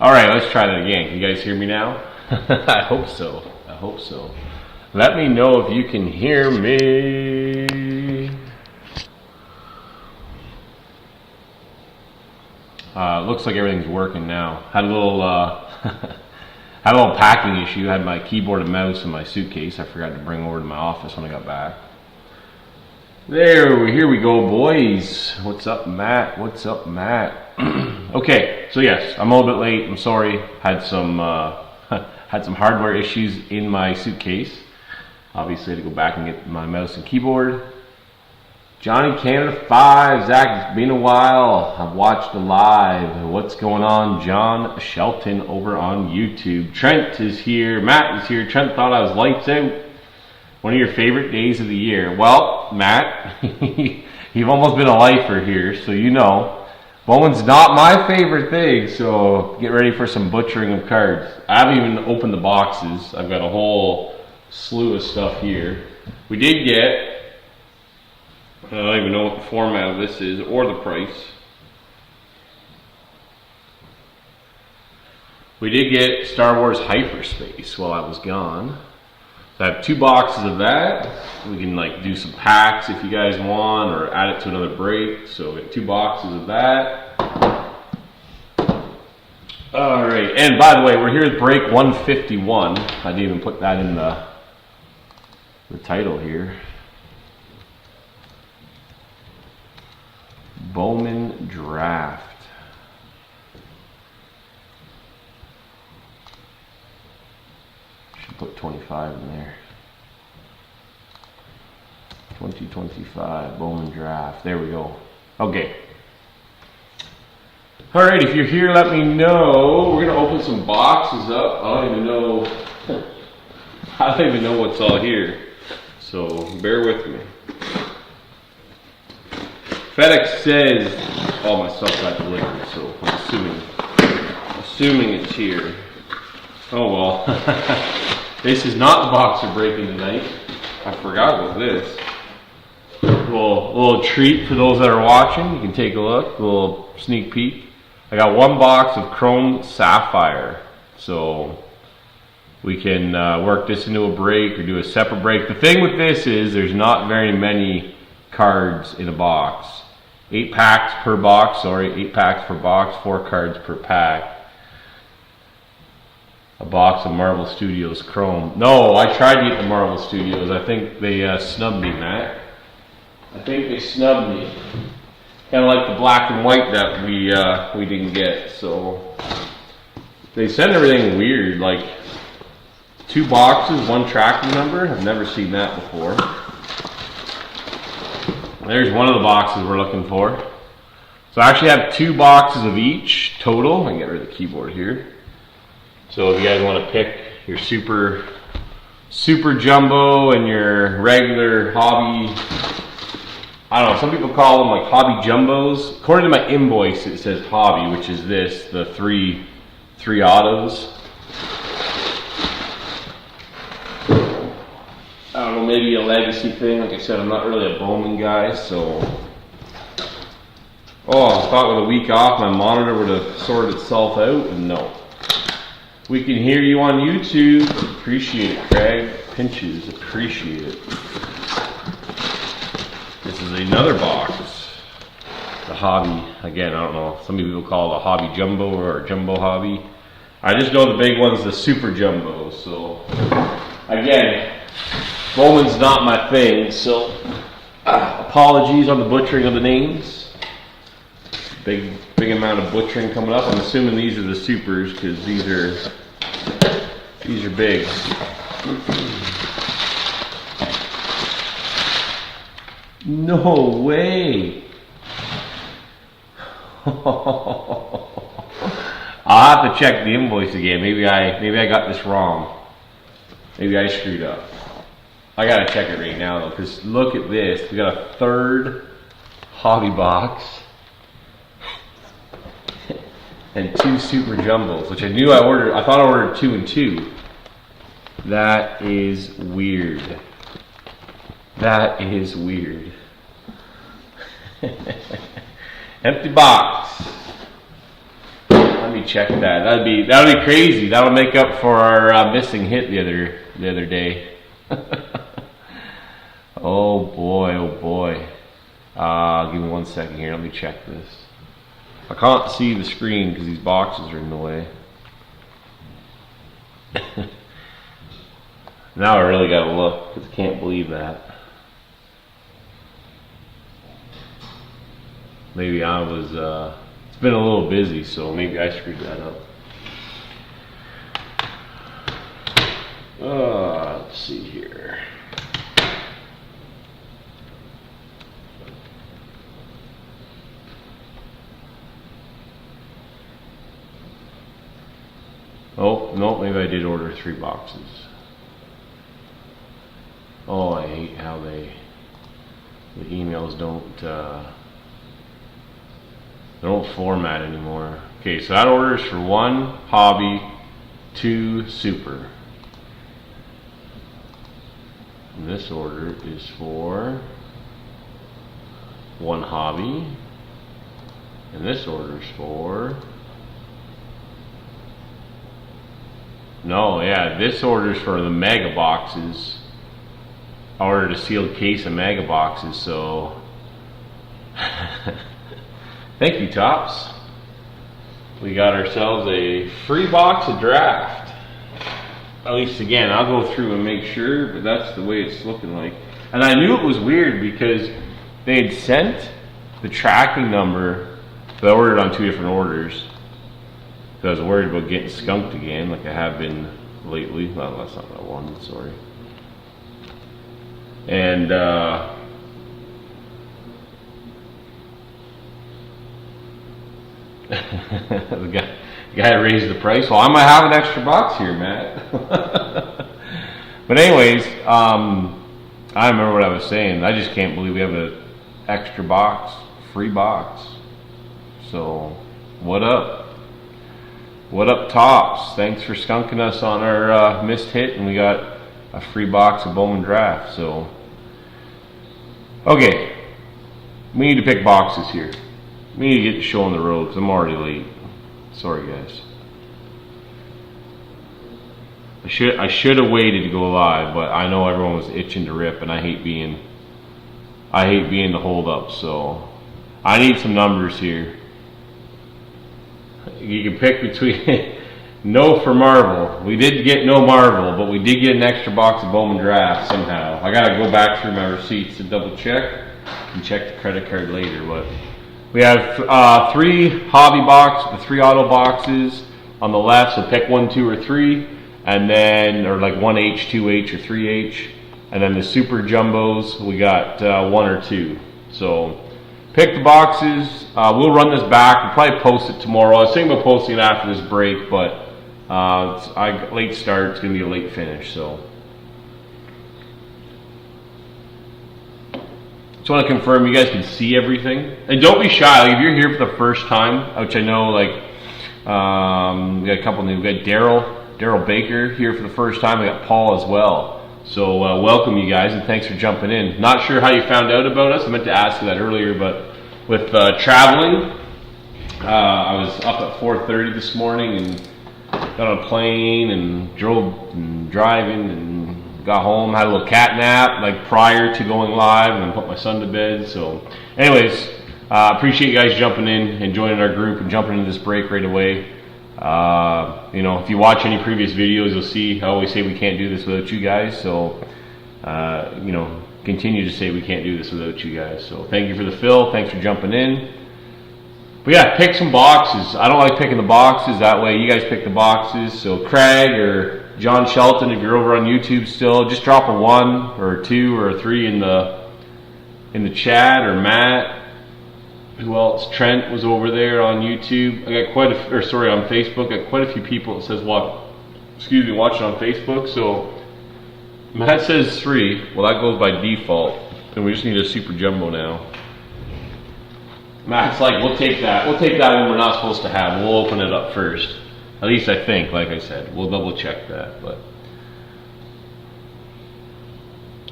All right, let's try that again. Can you guys hear me now? I hope so. I hope so. Let me know if you can hear me. Looks like everything's working now. Had a little had a little packing issue. Had my keyboard and mouse in my suitcase. I forgot to bring over to my office when I got back. Here we go, boys. What's up, Matt? What's up, Matt? Okay, so yes, I'm a little bit late. I'm sorry. Had some had some hardware issues in my suitcase. Obviously, I had to go back and get my mouse and keyboard. Johnny Canada 5, Zach, it's been a while. I've watched a live. What's going on? John Shelton over on YouTube. Trent is here. Matt is here. Trent thought I was lights out. One of your favorite days of the year. Well, Matt, you've almost been a lifer here, so you know. Bowman's not my favorite thing, so get ready for some butchering of cards. I haven't even opened the boxes. I've got a whole slew of stuff here. We did get, I don't even know what the format of this is or the price. We did get Star Wars Hyperspace while I was gone. So I have 2 boxes of that. We can like do some packs if you guys want, or add it to another break. So we have 2 boxes of that. All right, and by the way, we're here at break 151. I didn't even put that in the title here. Bowman draft. Should put 25 in there. 2025 Bowman draft. There we go. Okay. All right, if you're here, let me know. We're gonna open some boxes up. I don't even know. I don't even know what's all here. So bear with me. FedEx says all my stuff got delivered, so I'm assuming it's here. Oh well. This is not the box we're breaking tonight. I forgot about this. A little treat for those that are watching. You can take a look, a little sneak peek. I got 1 box of Chrome Sapphire, so we can work this into a break or do a separate break. The thing with this is there's not very many cards in a box. 8 packs per box, 8 packs per box, 4 cards per pack. A box of Marvel Studios Chrome. No, I tried to get the Marvel Studios. I think they snubbed me, Matt. I think they snubbed me. Kind of like the black and white that we didn't get. So they send everything weird, like 2 boxes, 1 tracking number. I've never seen that before. There's one of the boxes we're looking for. So I actually have 2 boxes of each total. I can get rid of the keyboard here. So if you guys want to pick your super jumbo and your regular hobby, I don't know, some people call them like hobby jumbos. According to my invoice, it says hobby, which is this, the three autos. I don't know, maybe a legacy thing. Like I said, I'm not really a Bowman guy, so. Oh, I thought with a week off, my monitor would have sorted itself out, and no. We can hear you on YouTube. Appreciate it, Craig. Pinches, appreciate it. This is another box. The hobby. Again, I don't know. Some people call it a hobby jumbo or a jumbo hobby. I just know the big one's the super jumbo. So, again, Bowman's not my thing. So, apologies on the butchering of the names. Big amount of butchering coming up. I'm assuming these are the supers because these are big. No way. I'll have to check the invoice again. Maybe I got this wrong. Maybe I screwed up. I gotta check it right now though, because look at this. We got a 3rd hobby box. And 2 super jumbos, which I knew I ordered. I thought I ordered 2 and 2. That is weird. That is weird. Empty box. Let me me check that. That'd be crazy. That'll make up for our missing hit the other day. Oh boy, oh boy. Give me 1 second here. Let me check this. I can't see the screen because these boxes are in the way. Now I really gotta look because I can't believe that. Maybe I was, it's been a little busy, so maybe I screwed that up. Let's see here. Oh, no, maybe I did order 3 boxes. Oh, I hate how the emails don't format anymore. Okay, so that order is for 1 hobby, 2 super. And this order is for 1 hobby. And this order is for... No, yeah, this order is for the mega boxes. I ordered a sealed case of mega boxes, so... Thank you, Tops. We got ourselves a free box of draft. At least again, I'll go through and make sure, but that's the way it's looking like. And I knew it was weird because they had sent the tracking number, but I ordered on 2 different orders. So I was worried about getting skunked again, like I have been lately. Well, that's not that one, sorry. And the guy raised the price. Well, I might have an extra box here, Matt. But anyways, I remember what I was saying. I just can't believe we have an extra box, free box. So, what up? What up, Tops? Thanks for skunking us on our missed hit, and we got a free box of Bowman draft. So, okay, we need to pick boxes here. We need to get the show on the road because I'm already late. Sorry, guys. I should have waited to go live, but I know everyone was itching to rip, and I hate being the hold up. So, I need some numbers here. You can pick between no for Marvel. We did get no Marvel, but we did get an extra box of Bowman draft somehow. I gotta go back through my receipts to double check and check the credit card later. But we have 3 hobby box, the 3 auto boxes on the left. So pick 1, 2, or 3, and then or like 1H, 2H, or 3H, and then the super jumbos we got 1 or 2. So. Pick the boxes. We'll run this back. We'll probably post it tomorrow. I was thinking about posting it after this break, but late start. It's going to be a late finish. So, just want to confirm you guys can see everything. And don't be shy. Like, if you're here for the first time, which I know, like we got a couple new. We got Daryl Baker here for the first time. We got Paul as well. So welcome you guys, and thanks for jumping in. Not sure how you found out about us. I meant to ask you that earlier, but with traveling, I was up at 4:30 this morning and got on a plane and driving and got home. Had a little cat nap like prior to going live, and then put my son to bed. So, anyways, appreciate you guys jumping in and joining our group and jumping into this break right away. You know, if you watch any previous videos, you'll see I always say we can't do this without you guys. So, you know, continue to say we can't do this without you guys. So, thank you for the fill. Thanks for jumping in. But yeah, pick some boxes. I don't like picking the boxes. That way, you guys pick the boxes. So, Craig or John Shelton, if you're over on YouTube still, just drop a 1 or a 2 or a 3 in the chat, or Matt. Who else? Trent was over there on YouTube. I got on Facebook. I got quite a few people that says watching on Facebook. So Matt says 3. Well, that goes by default, and we just need a super jumbo now. Matt's like, we'll take that. We'll take that one we're not supposed to have. We'll open it up first. At least I think. Like I said, we'll double check that, but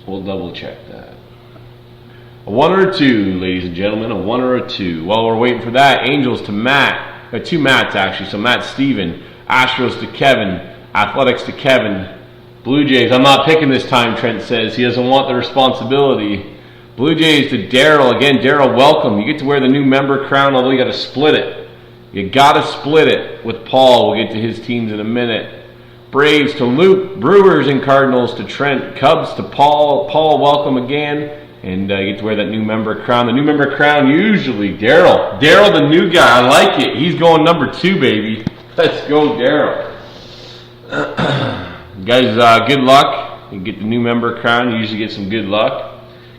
we'll double check that. A 1 or a 2, ladies and gentlemen, a 1 or a 2. While we're waiting for that, Angels to Matt. two Matts actually. So Matt Steven, Astros to Kevin, Athletics to Kevin, Blue Jays. I'm not picking this time, Trent says. He doesn't want the responsibility. Blue Jays to Daryl. Again, Daryl, welcome. You get to wear the new member crown, although you got to split it. You got to split it with Paul. We'll get to his teams in a minute. Braves to Luke. Brewers and Cardinals to Trent. Cubs to Paul. Paul, welcome again. And you get to wear that new member crown. The new member crown usually Daryl. Daryl, the new guy. I like it. He's going number 2, baby. Let's go, Daryl. Guys, good luck. You get the new member crown. You usually get some good luck.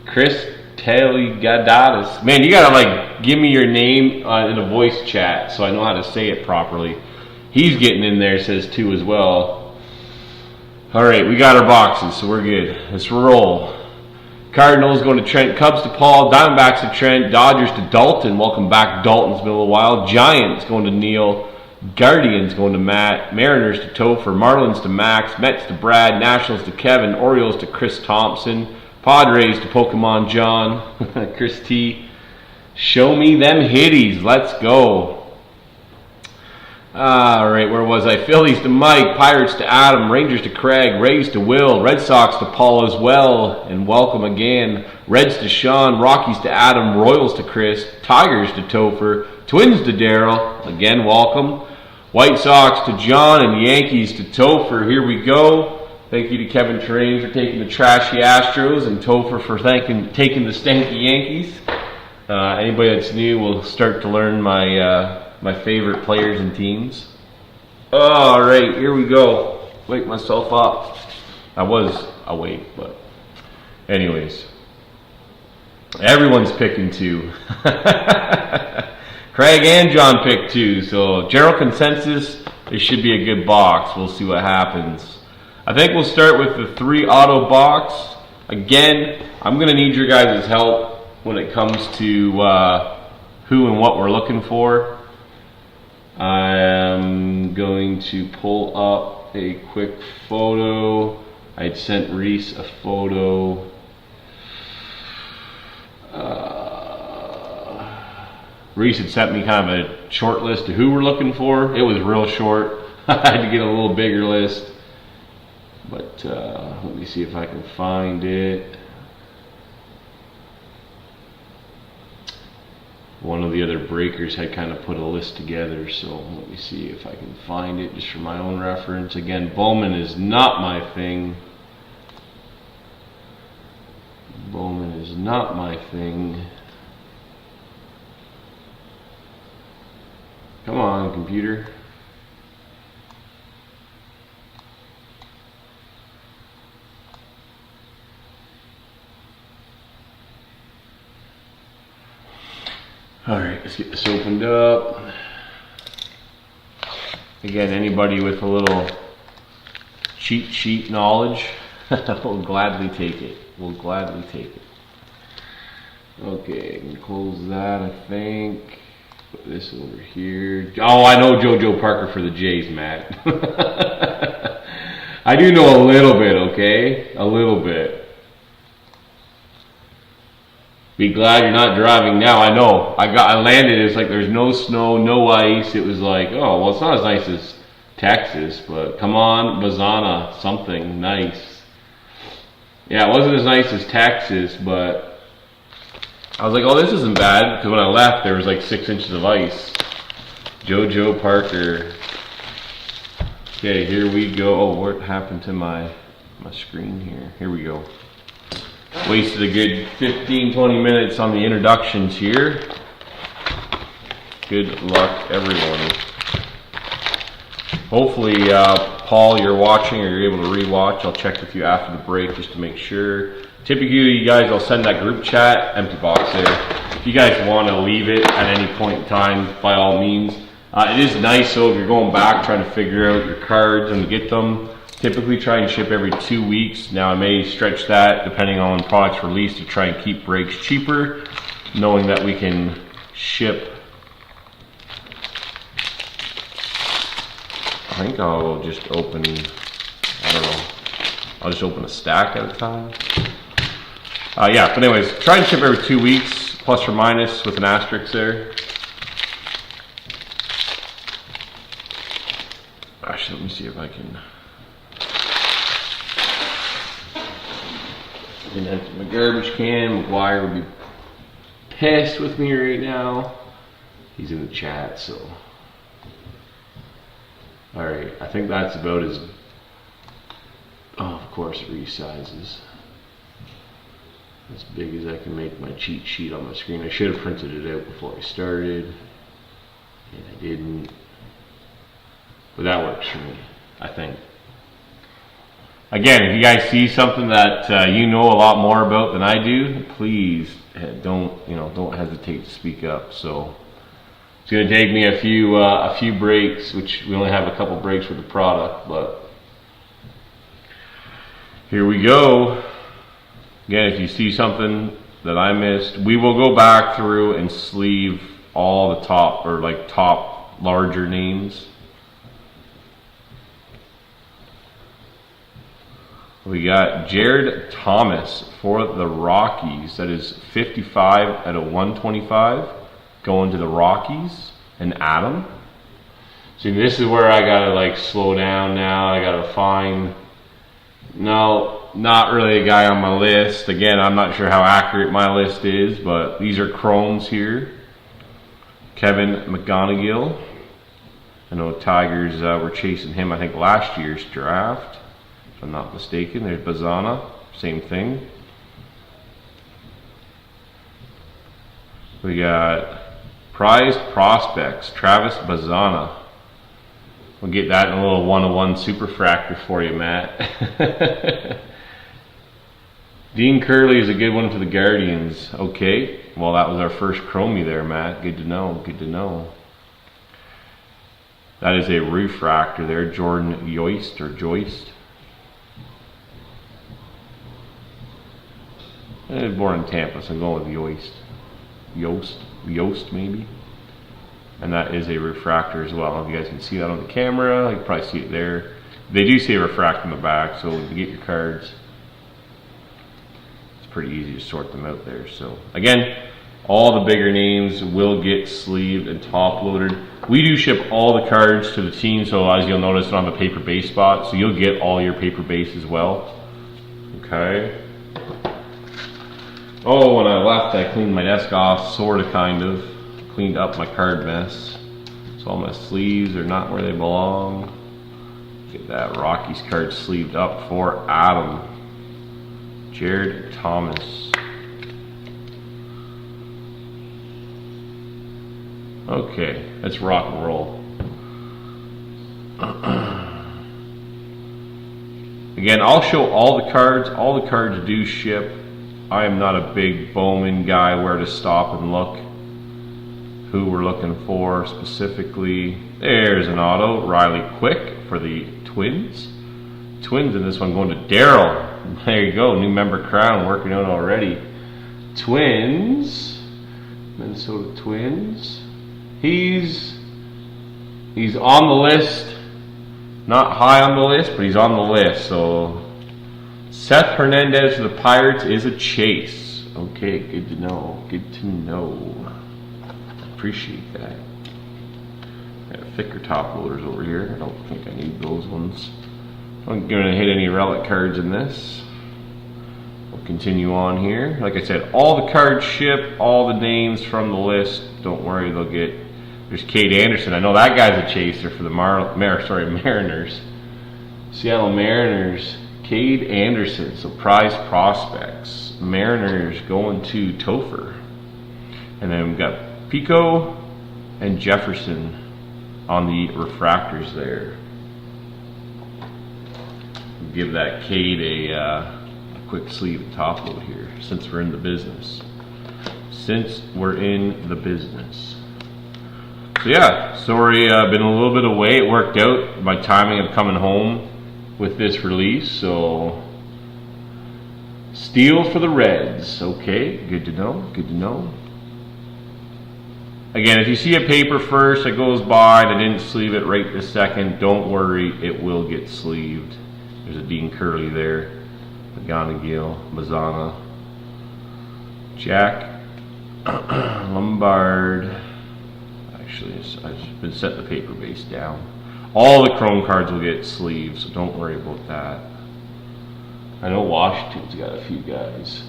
Chris Teligadatis. Man, you gotta like give me your name in a voice chat so I know how to say it properly. He's getting in there, says 2 as well. Alright, we got our boxes, so we're good. Let's roll. Cardinals going to Trent. Cubs to Paul. Diamondbacks to Trent. Dodgers to Dalton. Welcome back, Dalton. It's been a little while. Giants going to Neil. Guardians going to Matt. Mariners to Topher. Marlins to Max. Mets to Brad. Nationals to Kevin. Orioles to Chris Thompson. Padres to Pokemon John. Chris T. Show me them hitties. Let's go. Alright, where was I? Phillies to Mike. Pirates to Adam. Rangers to Craig. Rays to Will. Red Sox to Paul as well. And welcome again. Reds to Sean. Rockies to Adam. Royals to Chris. Tigers to Topher. Twins to Daryl. Again, welcome. White Sox to John and Yankees to Topher. Here we go. Thank you to Kevin Terrain for taking the trashy Astros and Topher for taking the stanky Yankees. Anybody that's new will start to learn my favorite players and teams. All right, here we go. Wake myself up. I was awake, but anyways. Everyone's picking 2. Craig and John picked 2, so general consensus, it should be a good box. We'll see what happens. I think we'll start with the 3 auto box. Again, I'm going to need your guys' help when it comes to who and what we're looking for. I'm going to pull up a quick photo. I'd sent Reese a photo. Reese had sent me kind of a short list of who we're looking for. It was real short. I had to get a little bigger list. But let me see if I can find it. One of the other breakers had kind of put a list together, so let me see if I can find it just for my own reference. Again, Bowman is not my thing. Bowman is not my thing. Come on, computer. Alright, let's get this opened up. Again, anybody with a little cheat sheet knowledge will gladly take it. We'll gladly take it. Okay, I can close that, I think. Put this over here. Oh, I know JoJo Parker for the Jays, Matt. I do know a little bit, okay? A little bit. Be glad you're not driving now. I know. I landed. It's like there's no snow, no ice. It was like, oh, well, it's not as nice as Texas, but come on, Bazana, something nice. Yeah, it wasn't as nice as Texas, but I was like, oh, this isn't bad, because when I left, there was like 6 inches of ice. JoJo Parker. Okay, here we go. Oh, what happened to my screen here? Here we go. Wasted a good 15-20 minutes on the introductions here. Good luck, everyone. Hopefully, Paul, you're watching or you're able to rewatch. I'll check with you after the break just to make sure. Typically, you guys, I'll send that group chat, empty box there. If you guys want to leave it at any point in time, by all means. It is nice, so if you're going back trying to figure out your cards and get them, typically try and ship every 2 weeks. Now, I may stretch that depending on when products released to try and keep breaks cheaper, knowing that we can ship. I think I'll just open, I don't know, I'll just open a stack at a time. Yeah, but anyways, try and ship every 2 weeks, plus or minus with an asterisk there. me see if I can empty my garbage can. McGuire would be pissed with me right now. He's in the chat, so. Alright, I think that's about as, oh, of course it resizes. As big as I can make my cheat sheet on my screen. I should have printed it out before I started, and I didn't. But that works for me, I think. Again, if you guys see something that you know a lot more about than I do, please don't hesitate to speak up. So it's going to take me a few breaks, which we only have a couple breaks with the product, but here we go. Again, if you see something that I missed, we will go back through and sleeve all the top, or like top larger names. We got Jared Thomas for the Rockies. That is 55 out of 125 going to the Rockies. And Adam. See, this is where I gotta like slow down now. I gotta find. No, not really a guy on my list. Again, I'm not sure how accurate my list is, but these are Chromes here. Kevin McGonigal. I know Tigers were chasing him, I think, last year's draft. If I'm not mistaken. There's Bazana, same thing. We got prized prospects, Travis Bazana. We'll get that in a little 101 superfractor for you, Matt. Dean Curley is a good one for the Guardians. Okay, well that was our first chromie there, Matt. Good to know, good to know. That is a refractor there, Jordan Yost or Joyst. Born in Tampa, so I'm going with Yost. Yost maybe. And that is a refractor as well. If you guys can see that on the camera, you can probably see it there. They do say refract in the back, so when you get your cards, it's pretty easy to sort them out there. So again, all the bigger names will get sleeved and top loaded. We do ship all the cards to the team, so as you'll notice on the paper base spot, so you'll get all your paper base as well. Okay. Oh, when I left, I cleaned my desk off, sorta, kind of. Cleaned up my card mess. So all my sleeves are not where they belong. Get that Rockies card sleeved up for Adam. Jared Thomas. Okay, let's rock and roll. Again, I'll show all the cards. All the cards do ship. I am not a big Bowman guy where to stop and look who we're looking for specifically. There's an auto, Riley Quick for the Twins. Twins in this one going to Daryl. There you go, new member crown working out already. Twins, Minnesota Twins. He's on the list. Not high on the list, but he's on the list. So Seth Hernandez for the Pirates is a chase. Okay, good to know. Good to know. Appreciate that. Got thicker top loaders over here. I don't think I need those ones. I'm going to hit any relic cards in this. We'll continue on here. Like I said, all the cards ship, all the names from the list. Don't worry, they'll get. There's Cade Anderson. I know that guy's a chaser for the Mariners. Seattle Mariners. Cade Anderson. So prize prospects. Mariners going to Topher. And then we've got Pico and Jefferson on the refractors there. Give that Cade a quick sleeve and top load here, since we're in the business. Since we're in the business. So yeah, sorry, been a little bit away. It worked out, my timing of coming home with this release, so Steal for the Reds. Okay, good to know, good to know. Again, if you see a paper first that goes by and I didn't sleeve it right this second, don't worry, it will get sleeved. There's a Dean Curley there, McGonigal, Bazana, Jack Lombard. Actually, I've been setting the paper base down. All the Chrome cards will get sleeves, so don't worry about that. I know Washington's got a few guys.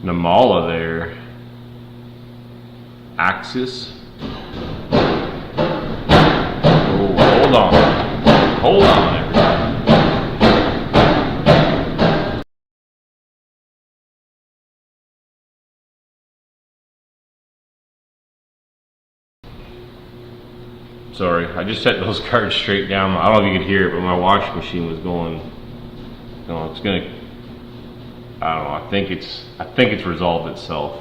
Namala there. Axis. Oh, hold on. Hold on, everybody. Sorry, I just set those cards straight down. I don't know if you could hear it, but my washing machine was going. No, it's gonna. I don't know. I think it's resolved itself.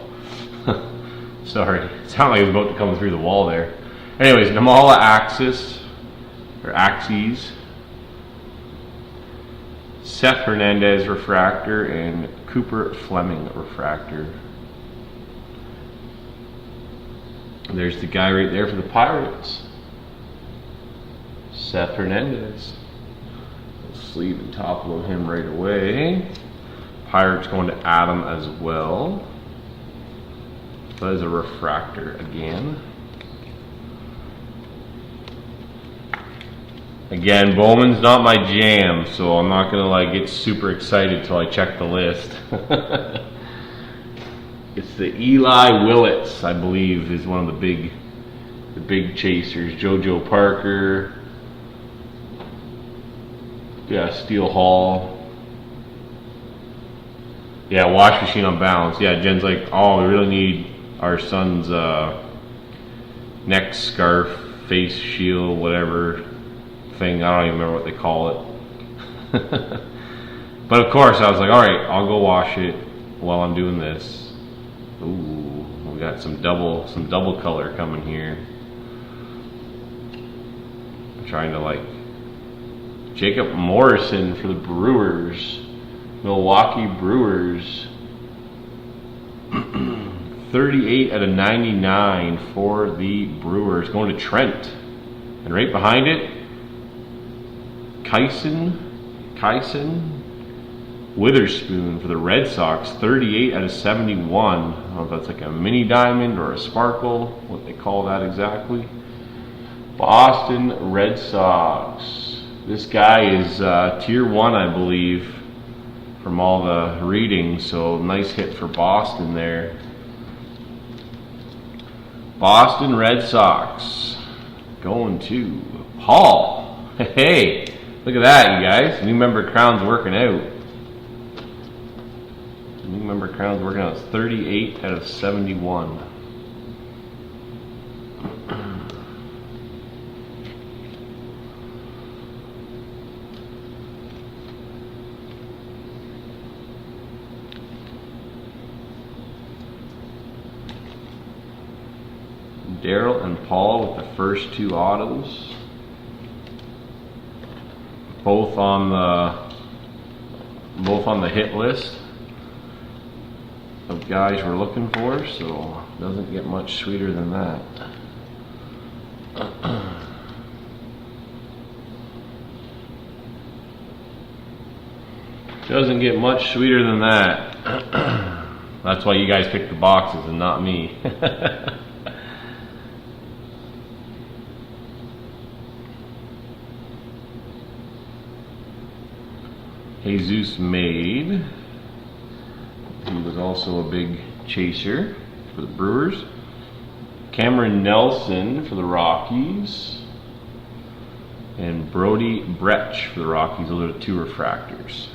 Sorry, it sounded like it was about to come through the wall there. Anyways, Namala Axis or Axes, Seth Hernandez refractor, and Cooper Fleming refractor. There's the guy right there for the Pirates. Seth Hernandez. Sleeve and top load him right away. Pirates going to Adam as well. That is a refractor again. Again, Bowman's not my jam, so I'm not gonna like get super excited till I check the list. It's the Eli Willits, I believe, is one of the big chasers. JoJo Parker. Yeah, Steele Hall. Yeah, wash machine on balance. Yeah, Jen's like, oh, we really need our son's neck scarf, face shield, whatever thing. I don't even remember what they call it. But of course, I was like, all right, I'll go wash it while I'm doing this. Ooh, we got some double color coming here. I'm trying to like. Jacob Morrison for the Brewers. Milwaukee Brewers. 38 out of 99 for the Brewers. Going to Trent. And right behind it, Kyson Witherspoon for the Red Sox. 38 out of 71. I don't know if that's like a mini diamond or a sparkle, what they call that exactly. Boston Red Sox. This guy is tier 1, I believe, from all the readings, so nice hit for Boston there. Boston Red Sox going to Paul. Hey, look at that, you guys. New member Crown's working out. New member Crown's working out. It's 38 out of 71. Daryl and Paul with the first 2 autos. Both on the hit list of guys we're looking for, so doesn't get much sweeter than that. Doesn't get much sweeter than that. That's why you guys picked the boxes and not me. Jesus Made. He was also a big chaser for the Brewers. Cameron Nelson for the Rockies. And Brody Bretsch for the Rockies. Those are the 2 refractors.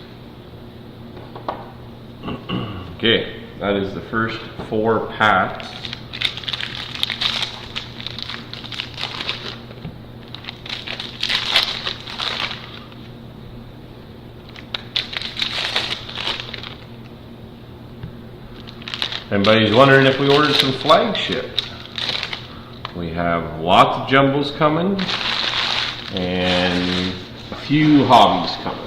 Okay, that is the first 4 packs. Anybody's wondering if we ordered some flagship. We have lots of jumbos coming and a few hobbies coming.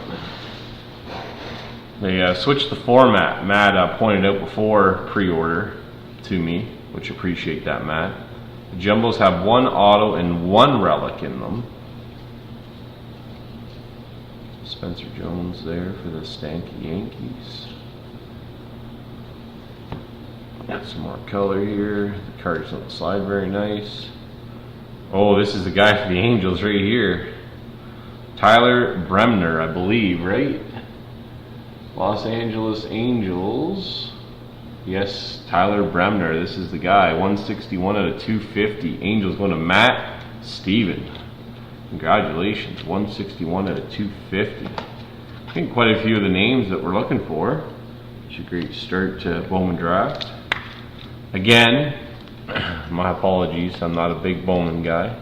They switched the format. Matt pointed out before pre-order to me, which appreciate that, Matt. The jumbos have 1 auto and 1 relic in them. Spencer Jones there for the Stanky Yankees. Got some more color here. The cards don't slide very nice. Oh, this is the guy for the Angels right here. Tyler Bremner, I believe, right? Los Angeles Angels. Yes, Tyler Bremner. This is the guy. 161 out of 250. Angels going to Matt Steven. Congratulations. 161 out of 250. I think quite a few of the names that we're looking for. It's a great start to Bowman draft. Again, my apologies. I'm not a big Bowman guy.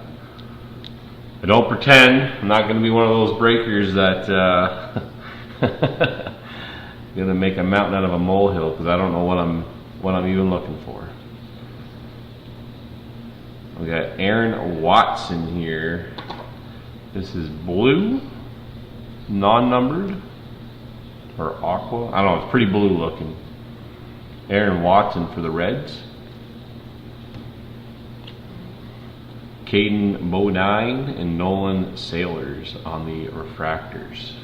I don't pretend. I'm not going to be one of those breakers that going to make a mountain out of a molehill, because I don't know what I'm even looking for. We got Aaron Watson here. This is blue, non-numbered, or aqua. I don't know. It's pretty blue looking. Aaron Watson for the Reds. Caden Bodine and Nolan Sailors on the refractors.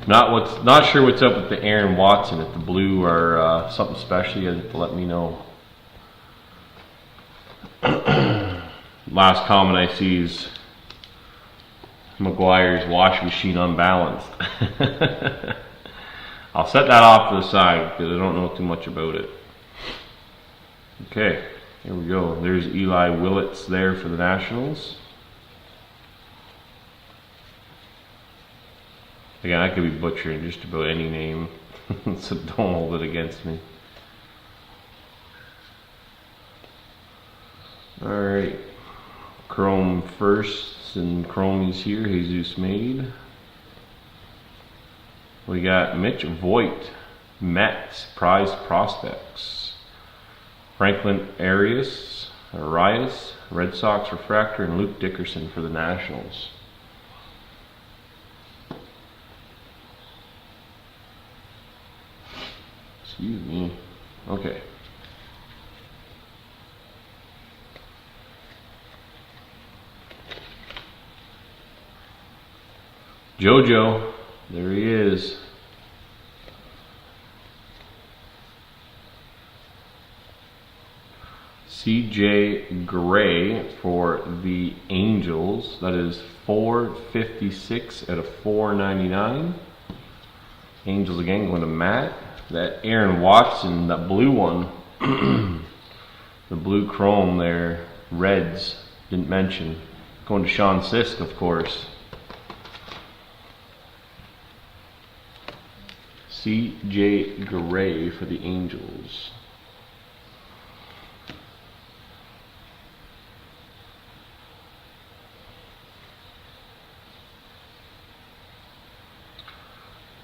Not sure what's up with the Aaron Watson, if the blue or something special. You have to let me know. Last comment I see is McGuire's washing machine unbalanced. I'll set that off to the side because I don't know too much about it. Okay, here we go. There's Eli Willits there for the Nationals. Again, I could be butchering just about any name, so don't hold it against me. Alright, Chrome firsts and Chromies here, Jesus made. We got Mitch Voigt, Mets, prize prospects. Franklin Arias, Red Sox refractor, and Luke Dickerson for the Nationals. Excuse me. Okay. JoJo, there he is. CJ Gray for the Angels. That is 456 out of 499. Angels again going to Matt. That Aaron Watson, that blue one, the blue chrome there, Reds, didn't mention. Going to Sean Sisk, of course. CJ Gray for the Angels.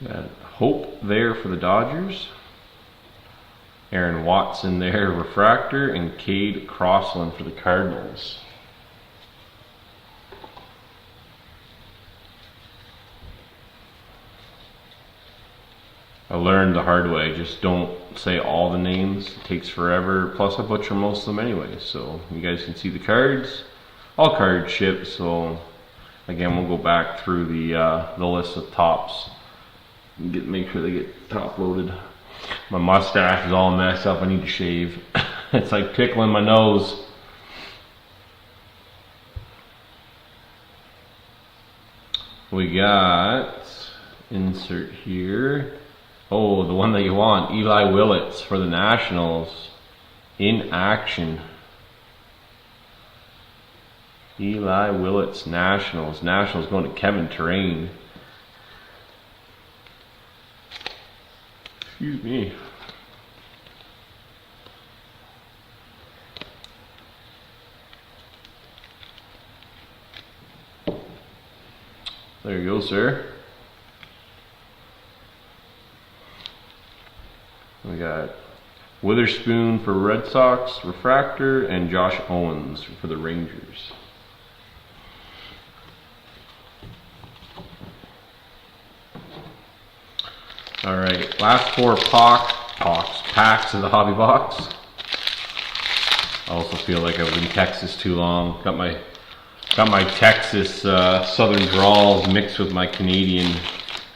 Got Hope there for the Dodgers. Aaron Watson there, refractor, and Cade Crossland for the Cardinals. I learned the hard way, just don't say all the names. It takes forever. Plus I butcher most of them anyway. So you guys can see the cards. All cards ship, so again we'll go back through the list of tops. Make sure they get top loaded. My mustache is all messed up. I need to shave. It's like tickling my nose. We got insert here. Oh, the one that you want, Eli Willits for the Nationals in action. Eli Willits, Nationals. Nationals going to Kevin Terrain. Excuse me. There you go, sir. We got Witherspoon for Red Sox, refractor, and Josh Owens for the Rangers. Alright, last four packs of the hobby box. I also feel like I was in Texas too long. Got my Texas southern drawls mixed with my Canadian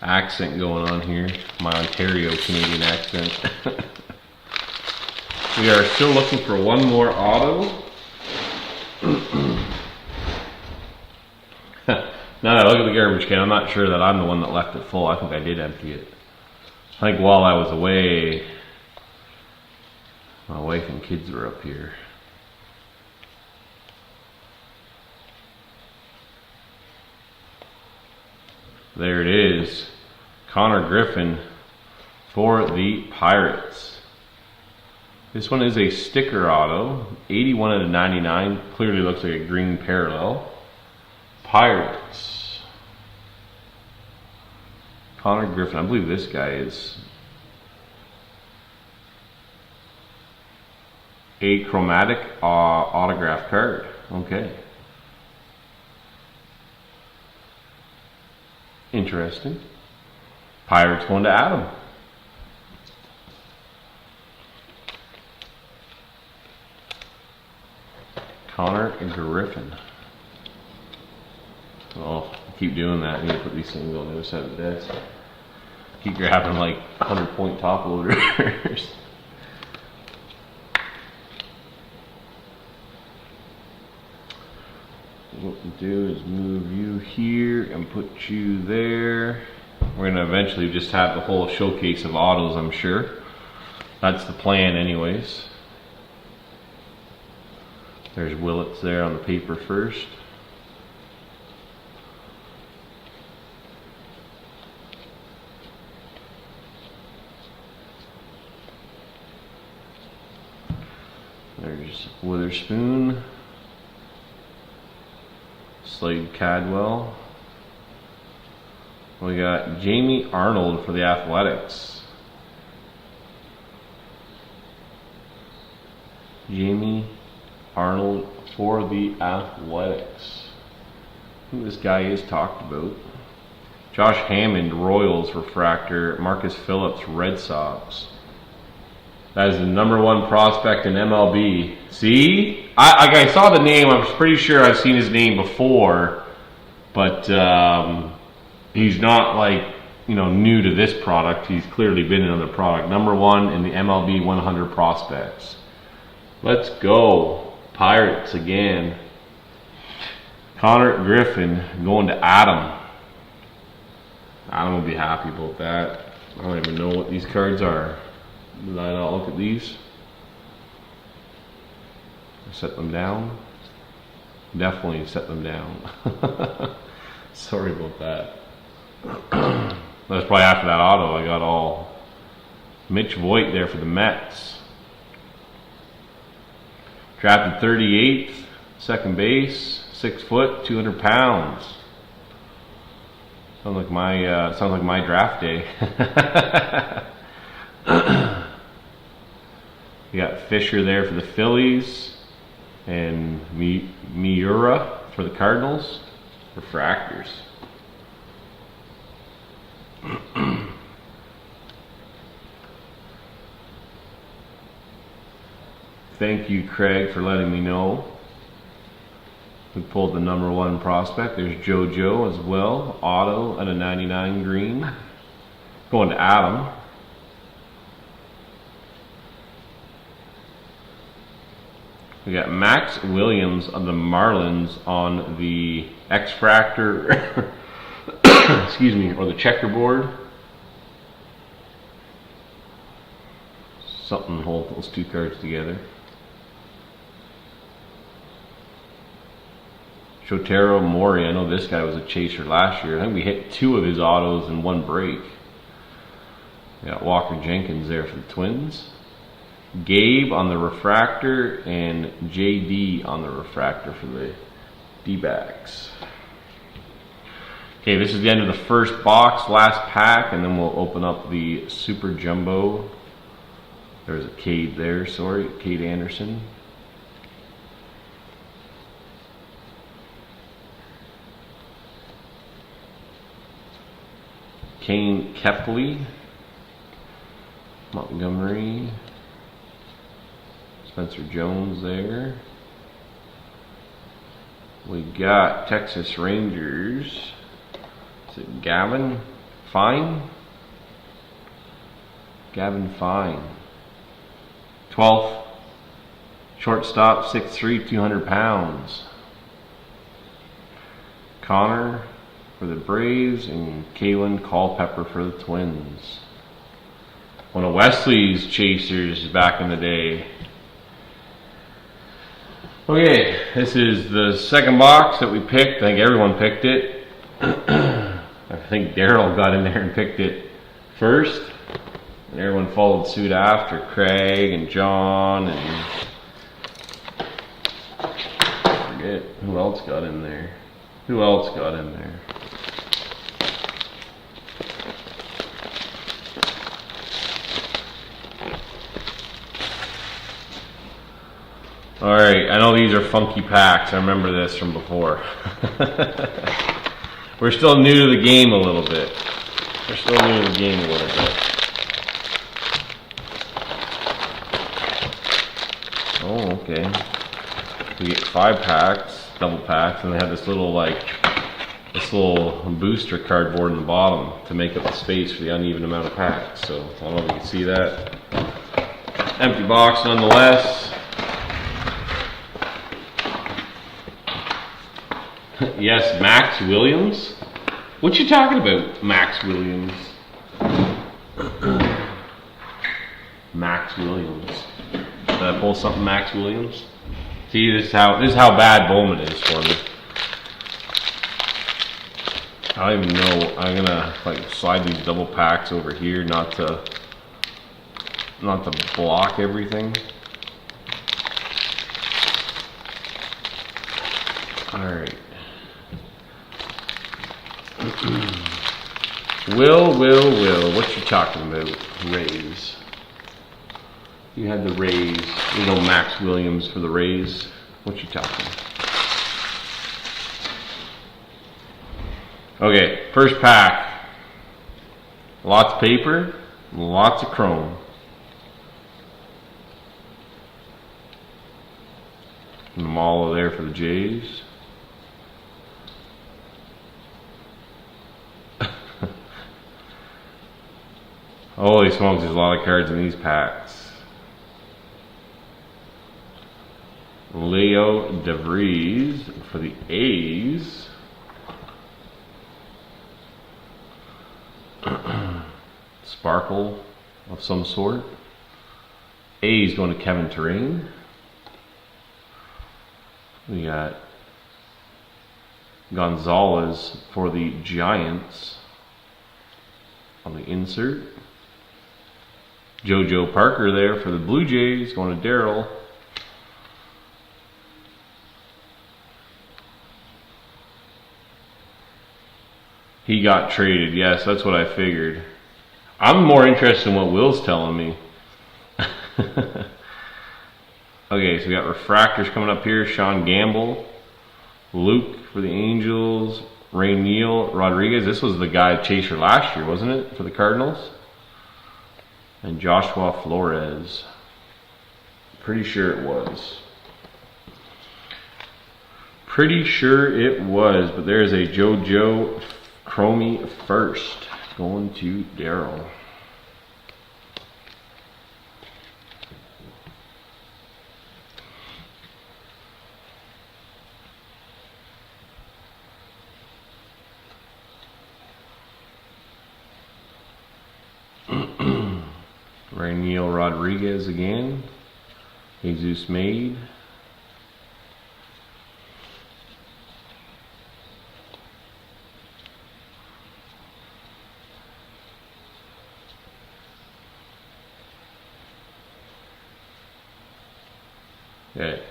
accent going on here. My Ontario Canadian accent. We are still looking for one more auto. Now that I look at the garbage can, I'm not sure that I'm the one that left it full. I think I did empty it. I think while I was away, my wife and kids were up here. There it is. Connor Griffin for the Pirates. This one is a sticker auto. 81 out of 99. Clearly looks like a green parallel. Pirates. Connor Griffin. I believe this guy is a chromatic autograph card. Okay. Interesting. Pirates going to Adam. Connor Griffin. Oh, I keep doing that. I need to put these things on the other side of the desk. Keep grabbing like 100-point top loaders. What we'll do is move you here and put you there. We're going to eventually just have the whole showcase of autos, I'm sure. That's the plan anyways. There's Willits there on the paper first. There's Witherspoon. Slade Cadwell. We got Jamie Arnold for the Athletics. Jamie Arnold for the Athletics. I think this guy is talked about. Josh Hammond, Royals refractor. Marcus Phillips, Red Sox. That is the #1 prospect in MLB. See? I saw the name. I was pretty sure I've seen his name before. But he's not like, you know, new to this product. He's clearly been in another product. #1 in the MLB 100 prospects. Let's go. Pirates again. Connor Griffin going to Adam. Adam will be happy about that. I don't even know what these cards are. Did I not look at these? Set them down? Definitely set them down. Sorry about that. That's probably after that auto I got all Mitch Voigt there for the Mets. Drafted 38th, second base, 6 foot, 200 pounds. Sounds like my draft day. We got Fisher there for the Phillies and Miura for the Cardinals. Refractors. Thank you, Craig, for letting me know. We pulled the #1 prospect. There's JoJo as well. Auto at a 99 green. Going to Adam. We got Max Williams of the Marlins on the X-Fractor, excuse me, or the checkerboard. Something to hold those two cards together. Shotaro Mori, I know this guy was a chaser last year. I think we hit 2 of his autos in 1 break. We got Walker Jenkins there for the Twins. Gabe on the refractor and JD on the refractor for the D-backs. Okay, this is the end of the first box, last pack, and then we'll open up the Super Jumbo. There's a Cade there, sorry, Cade Anderson. Kane Kepley, Montgomery, Spencer Jones there. We got Texas Rangers. Is it Gavin? Fine. Gavin Fine. 12th. Shortstop, 6'3", 200 pounds. Connor for the Braves and Kalen Culpepper for the Twins. One of Wesley's chasers back in the day. Okay, this is the second box that we picked. I think everyone picked it. I think Daryl got in there and picked it first. And everyone followed suit after. Craig and John and I forget who else got in there. Who else got in there? Alright, I know these are funky packs. I remember this from before. We're still new to the game a little bit. Oh, okay. We get 5 packs, double packs, and they have this little booster cardboard in the bottom to make up the space for the uneven amount of packs. So I don't know if you can see that. Empty box nonetheless. Yes, Max Williams. What you talking about, Max Williams? Max Williams. Did I pull something, Max Williams? See, this is how bad Bowman is for me. I don't even know. I'm gonna slide these double packs over here, not to block everything. All right. Will, what you talking about? Rays. You had the Rays. You know Max Williams for the Rays. What you talking? Okay, first pack. Lots of paper, lots of chrome. And them all there for the Jays. Holy smokes, there's a lot of cards in these packs. Leo DeVries for the A's. Sparkle of some sort. A's going to Kevin Terrain. We got Gonzalez for the Giants on the insert. JoJo Parker there for the Blue Jays, going to Daryl. He got traded. Yes, that's what I figured. I'm more interested in what Will's telling me. Okay, so we got refractors coming up here. Sean Gamble, Luke for the Angels, Rainiel Rodriguez. This was the guy chaser last year, wasn't it, for the Cardinals? And Joshua Flores. Pretty sure it was. But there's a JoJo Chromie first going to Daryl. Rainiel Rodriguez again. Jesus Made.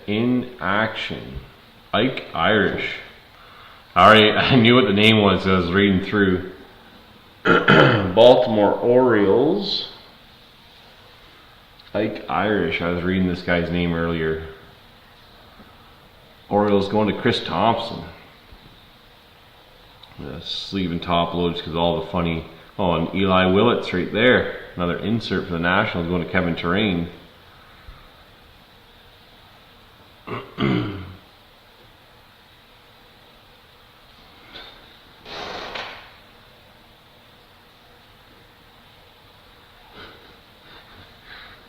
In action. Ike Irish. I knew what the name was as I was reading through. Baltimore Orioles. Ike Irish. I was reading this guy's name earlier. Orioles going to Chris Thompson. Sleeve and top load just because all the funny. Oh, and Eli Willits right there. Another insert for the Nationals going to Kevin Terrain.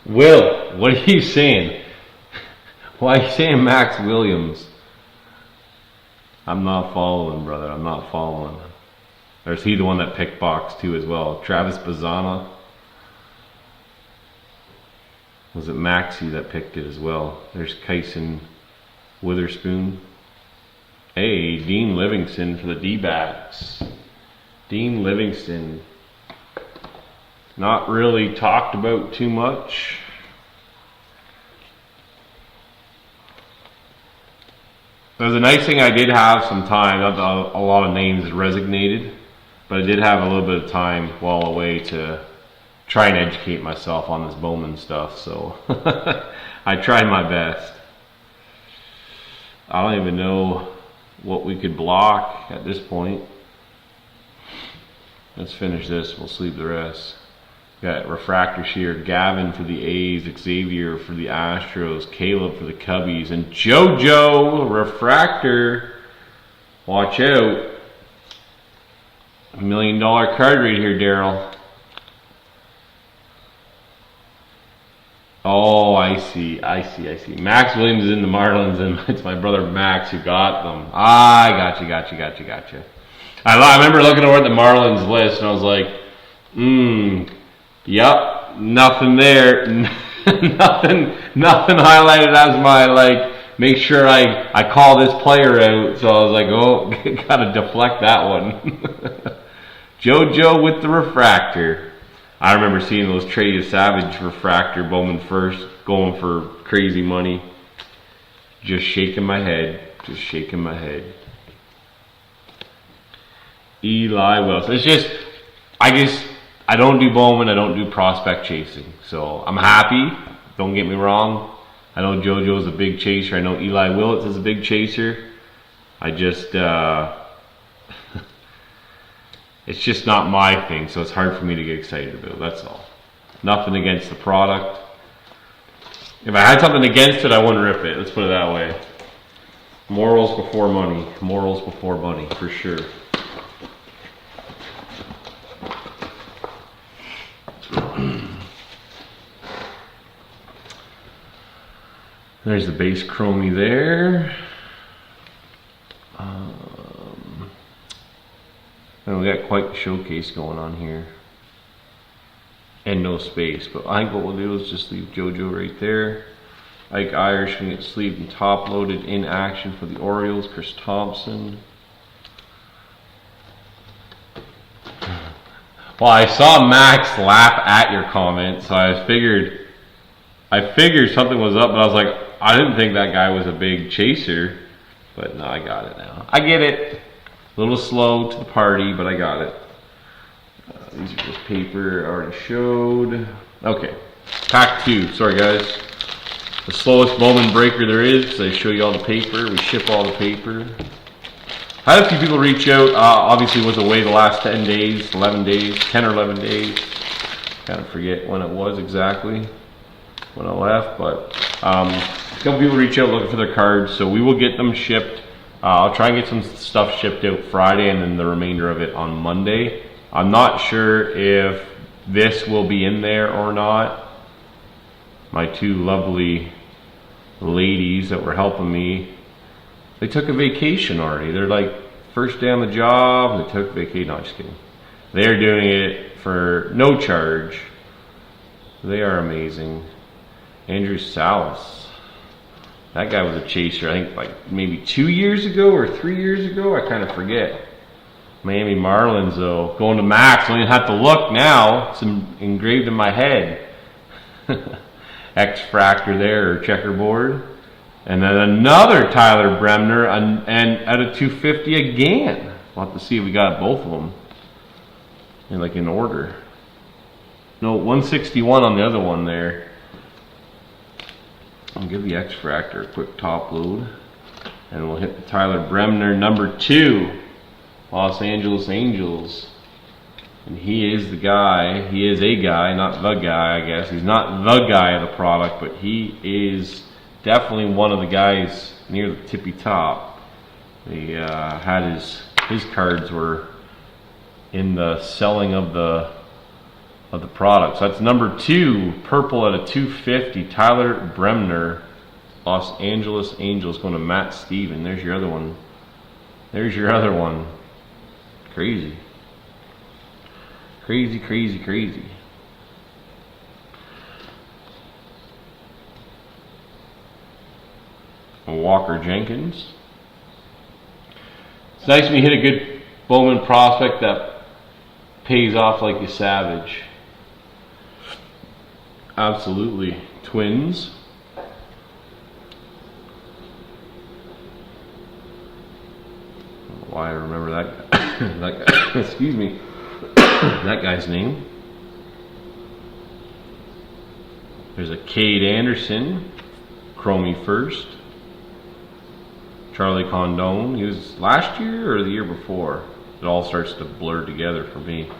Will, what are you saying? Why are you saying Max Williams? I'm not following, brother. I'm not following. Or is he the one that picked box too as well? Travis Bazana? Was it Maxie that picked it as well? There's Kyson Witherspoon. Hey, Dean Livingston for the D-backs. Dean Livingston. Not really talked about too much. There's a nice thing, I did have some time. Not a lot of names resignated, but I did have a little bit of time while away to try and educate myself on this Bowman stuff, so I tried my best. I don't even know what we could block at this point. Let's finish this, we'll sleep the rest. Got refractors here, Gavin for the A's, Xavier for the Astros, Caleb for the Cubbies, and JoJo refractor. Watch out. $1 million card right here, Daryl. Oh, I see. Max Williams is in the Marlins, and it's my brother Max who got them. I gotcha. I remember looking over at the Marlins list, and I was like, yep, nothing there. nothing highlighted as my, like, make sure I call this player out. So I was like, oh, gotta deflect that one. JoJo with the refractor. I remember seeing those Trey Savage refractor Bowman first, going for crazy money. Just shaking my head. Eli Wilson. It's just, I don't do Bowman, I don't do prospect chasing. So I'm happy, don't get me wrong. I know JoJo's a big chaser. I know Eli Willits is a big chaser. I just, it's just not my thing, so it's hard for me to get excited about, that's all. Nothing against the product. If I had something against it, I wouldn't rip it, let's put it that way. Morals before money. Morals before money, for sure. There's the base chromie there. And we got quite the showcase going on here. And no space, but I think what we'll do is just leave JoJo right there. Ike Irish can get sleeved and top loaded in action for the Orioles. Chris Thompson. Well, I saw Max laugh at your comment, so I figured something was up, but I was like, I didn't think that guy was a big chaser, but no, I got it now. I get it. A little slow to the party, but I got it. These are just paper I already showed. Okay, pack 2. Sorry guys. The slowest Bowman breaker there is, because I show you all the paper. We ship all the paper. I had a few people reach out. Obviously was away the last 10 days, 11 days, 10 or 11 days. Kind of forget when it was exactly when I left, but a couple people reach out looking for their cards, so we will get them shipped. I'll try and get some stuff shipped out Friday and then the remainder of it on Monday. I'm not sure if this will be in there or not. My 2 lovely ladies that were helping me, they took a vacation already. They're like, first day on the job, they took vacation. No, just kidding. They're doing it for no charge. They are amazing. Andrew Salas. That guy was a chaser, I think like maybe 2 years ago or 3 years ago. I kind of forget. Miami Marlins though. Going to Max. I don't even have to look now. It's engraved in my head. X-Fractor there, or checkerboard. And then another Tyler Bremner and at a 250 again. We'll have to see if we got both of them in order. No, 161 on the other one there. I'll give the X-Fractor a quick top load. And we'll hit the Tyler Bremner number 2. Los Angeles Angels. And he is the guy. He is a guy, not the guy, I guess. He's not the guy of the product, but he is definitely one of the guys near the tippy top. He had his cards were in the selling of the of the product. So that's number 2, purple at a 250, Tyler Bremner, Los Angeles Angels, going to Matt Steven. There's your other one. There's your other one. Crazy. Crazy, crazy, crazy. Walker Jenkins. It's nice when you hit a good Bowman prospect that pays off like a savage. Absolutely. Twins. Why I remember that that guy, excuse me, that guy's name. There's a Cade Anderson, Chromie first. Charlie Condon, he was last year or the year before? It all starts to blur together for me.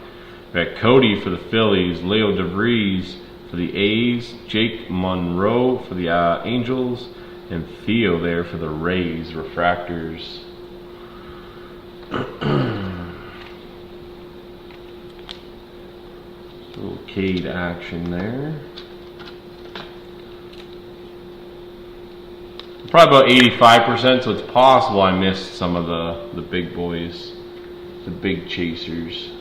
We got Cody for the Phillies, Leo DeVries for the A's, Jake Monroe for the Angels, and Theo there for the Rays, refractors. Little Cade action there. Probably about 85%, so it's possible I missed some of the big boys, the big chasers.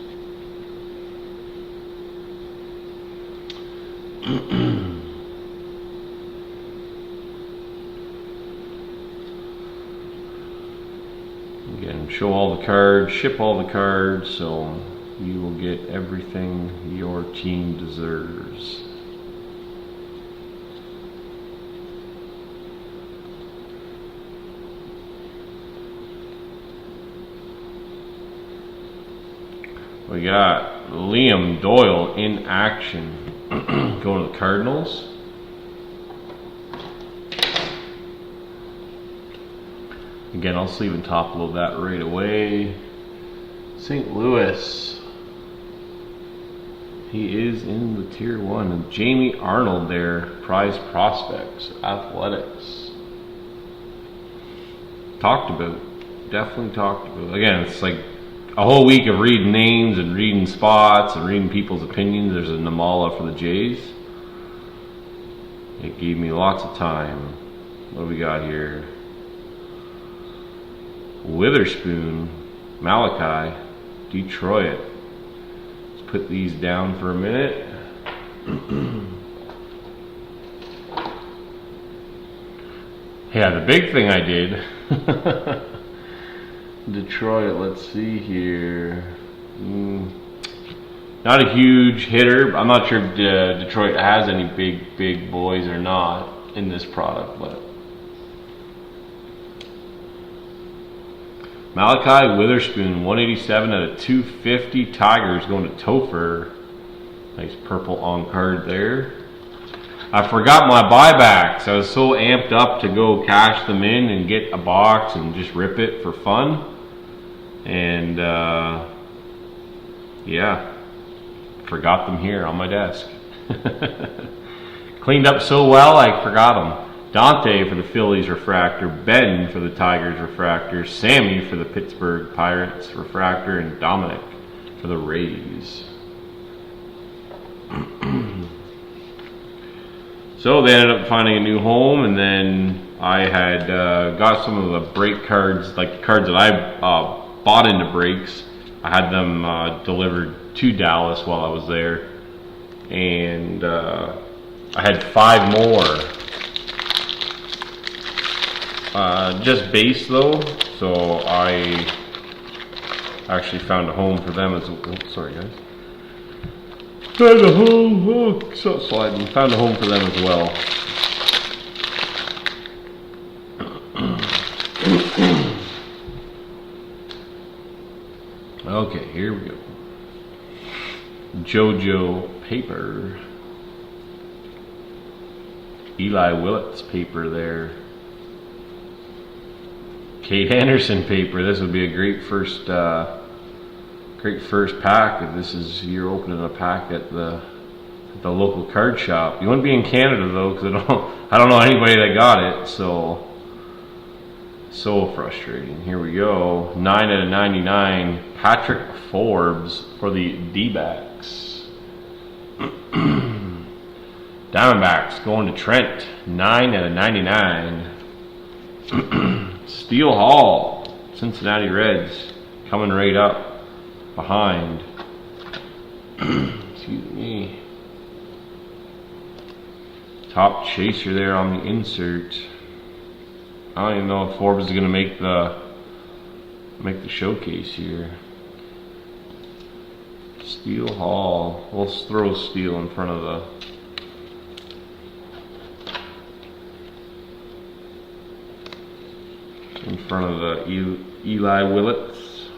Again, show all the cards, ship all the cards, so you will get everything your team deserves. We got Liam Doyle in action, going to the Cardinals. Again, I'll sleeve and top load that right away. St. Louis. He is in the tier 1. And Jamie Arnold there, prize prospects, athletics. Talked about. Definitely talked about. Again, it's like a whole week of reading names and reading spots and reading people's opinions. There's a Namala for the Jays. It gave me lots of time. What do we got here? Witherspoon, Malachi, Detroit. Let's put these down for a minute. Yeah, the big thing I did. Detroit, let's see here. Not a huge hitter. I'm not sure if Detroit has any big boys or not in this product, but Malachi Witherspoon, 187 out of 250. Tigers going to Topher. Nice purple on card there. I forgot my buybacks. I was so amped up to go cash them in and get a box and just rip it for fun. And yeah, forgot them here on my desk. Cleaned up so well I forgot them. Dante for the Phillies refractor, Ben for the Tigers refractor, Sammy for the Pittsburgh Pirates refractor, and Dominic for the Rays. So they ended up finding a new home, and then I had got some of the break cards, like the cards that I bought into breaks. I had them delivered to Dallas while I was there, and I had 5 more. Just base though, so I actually found a home for them as well. Sorry guys. Found a home, oh, so sliding. Found a home for them as well. Okay, here we go. JoJo paper. Eli Willits paper there. Cade Anderson paper. This would be a great first pack if this is you're opening a pack at the local card shop. You wouldn't be in Canada though, because I don't know anybody that got it. So frustrating. Here we go. 9 out of 99. Patrick Forbes for the D-backs. Diamondbacks going to Trent, 9 out of 99. Steel Hall, Cincinnati Reds, coming right up behind. Excuse me. Top chaser there on the insert. I don't even know if Forbes is going to make the showcase here. Steel Hall. We'll throw Steel in front of the Eli Willets.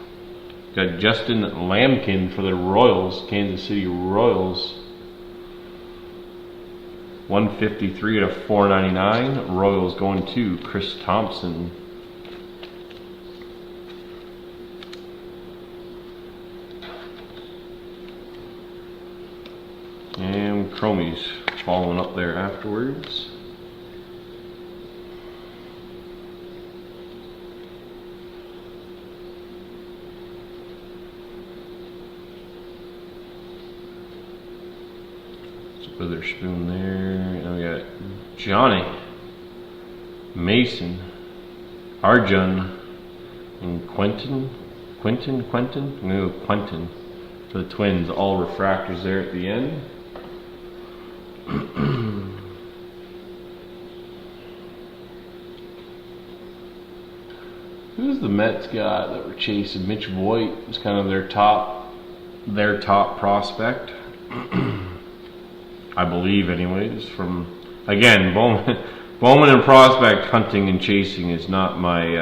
Got Justin Lampkin for the Royals, Kansas City Royals. 153 out of 499. Royals going to Chris Thompson. And Chromies following up there afterwards. Witherspoon there. And we got Johnny, Mason, Arjun, and Quentin. I'm going to go Quentin for the Twins. All refractors there at the end. Who's the Mets got that were chasing? Mitch Voigt was kind of their top prospect. I believe, anyways. From again, Bowman and prospect hunting and chasing is not my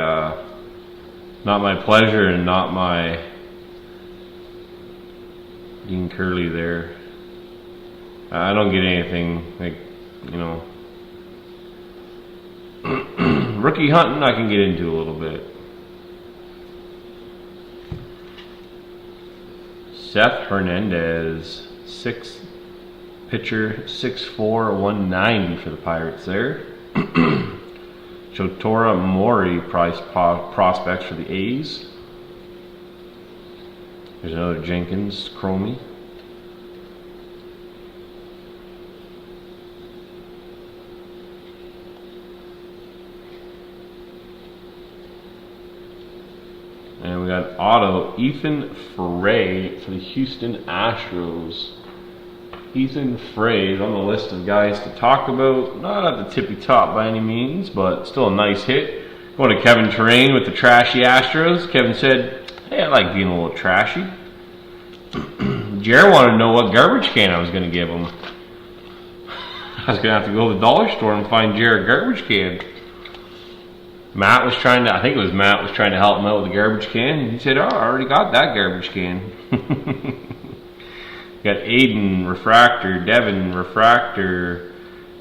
pleasure and not my Dean Curley there. I don't get anything like, you know, rookie hunting. I can get into a little bit. Seth Hernandez, pitcher, 6'4", 190 for the Pirates there. Shotora Mori prospects for the A's. There's another Jenkins Chromie. And we got auto Ethan Frey for the Houston Astros. Ethan Frey is on the list of guys to talk about. Not at the tippy top by any means, but still a nice hit. Going to Kevin Terrain with the trashy Astros. Kevin said, hey, I like being a little trashy. Jared wanted to know what garbage can I was going to give him. I was going to have to go to the dollar store and find Jared a garbage can. Matt was trying to, I think it was Matt was trying to help him out with the garbage can. He said, oh, I already got that garbage can. Got Aiden, refractor, Devin, refractor,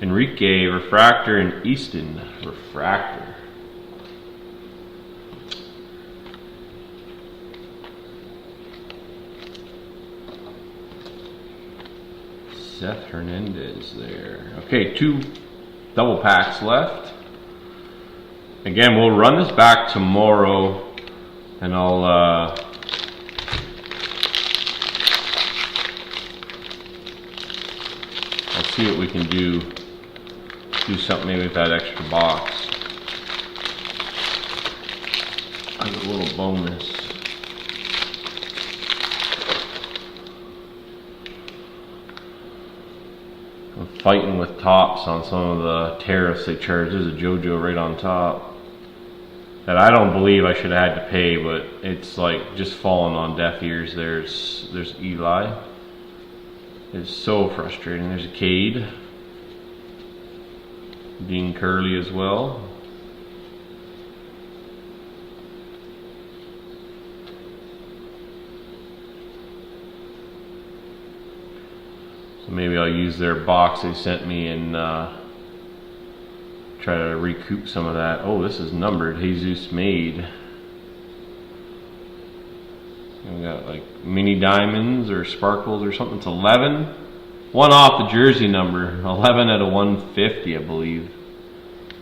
Enrique, refractor, and Easton, refractor. Seth Hernandez there. Okay, 2 double packs left. Again, we'll run this back tomorrow, and I'll see what we can do. Do something maybe with that extra box. As a little bonus. I'm fighting with tops on some of the tariffs they charge. There's a JoJo right on top that I don't believe I should have had to pay, but it's like just falling on deaf ears. There's Eli. It's so frustrating. There's a Cade. Dean Curley as well. So maybe I'll use their box they sent me and try to recoup some of that. Oh, this is numbered. Jesus Made. And we got like mini diamonds or sparkles or something. It's 11. One off the jersey number. 11 out of 150, I believe.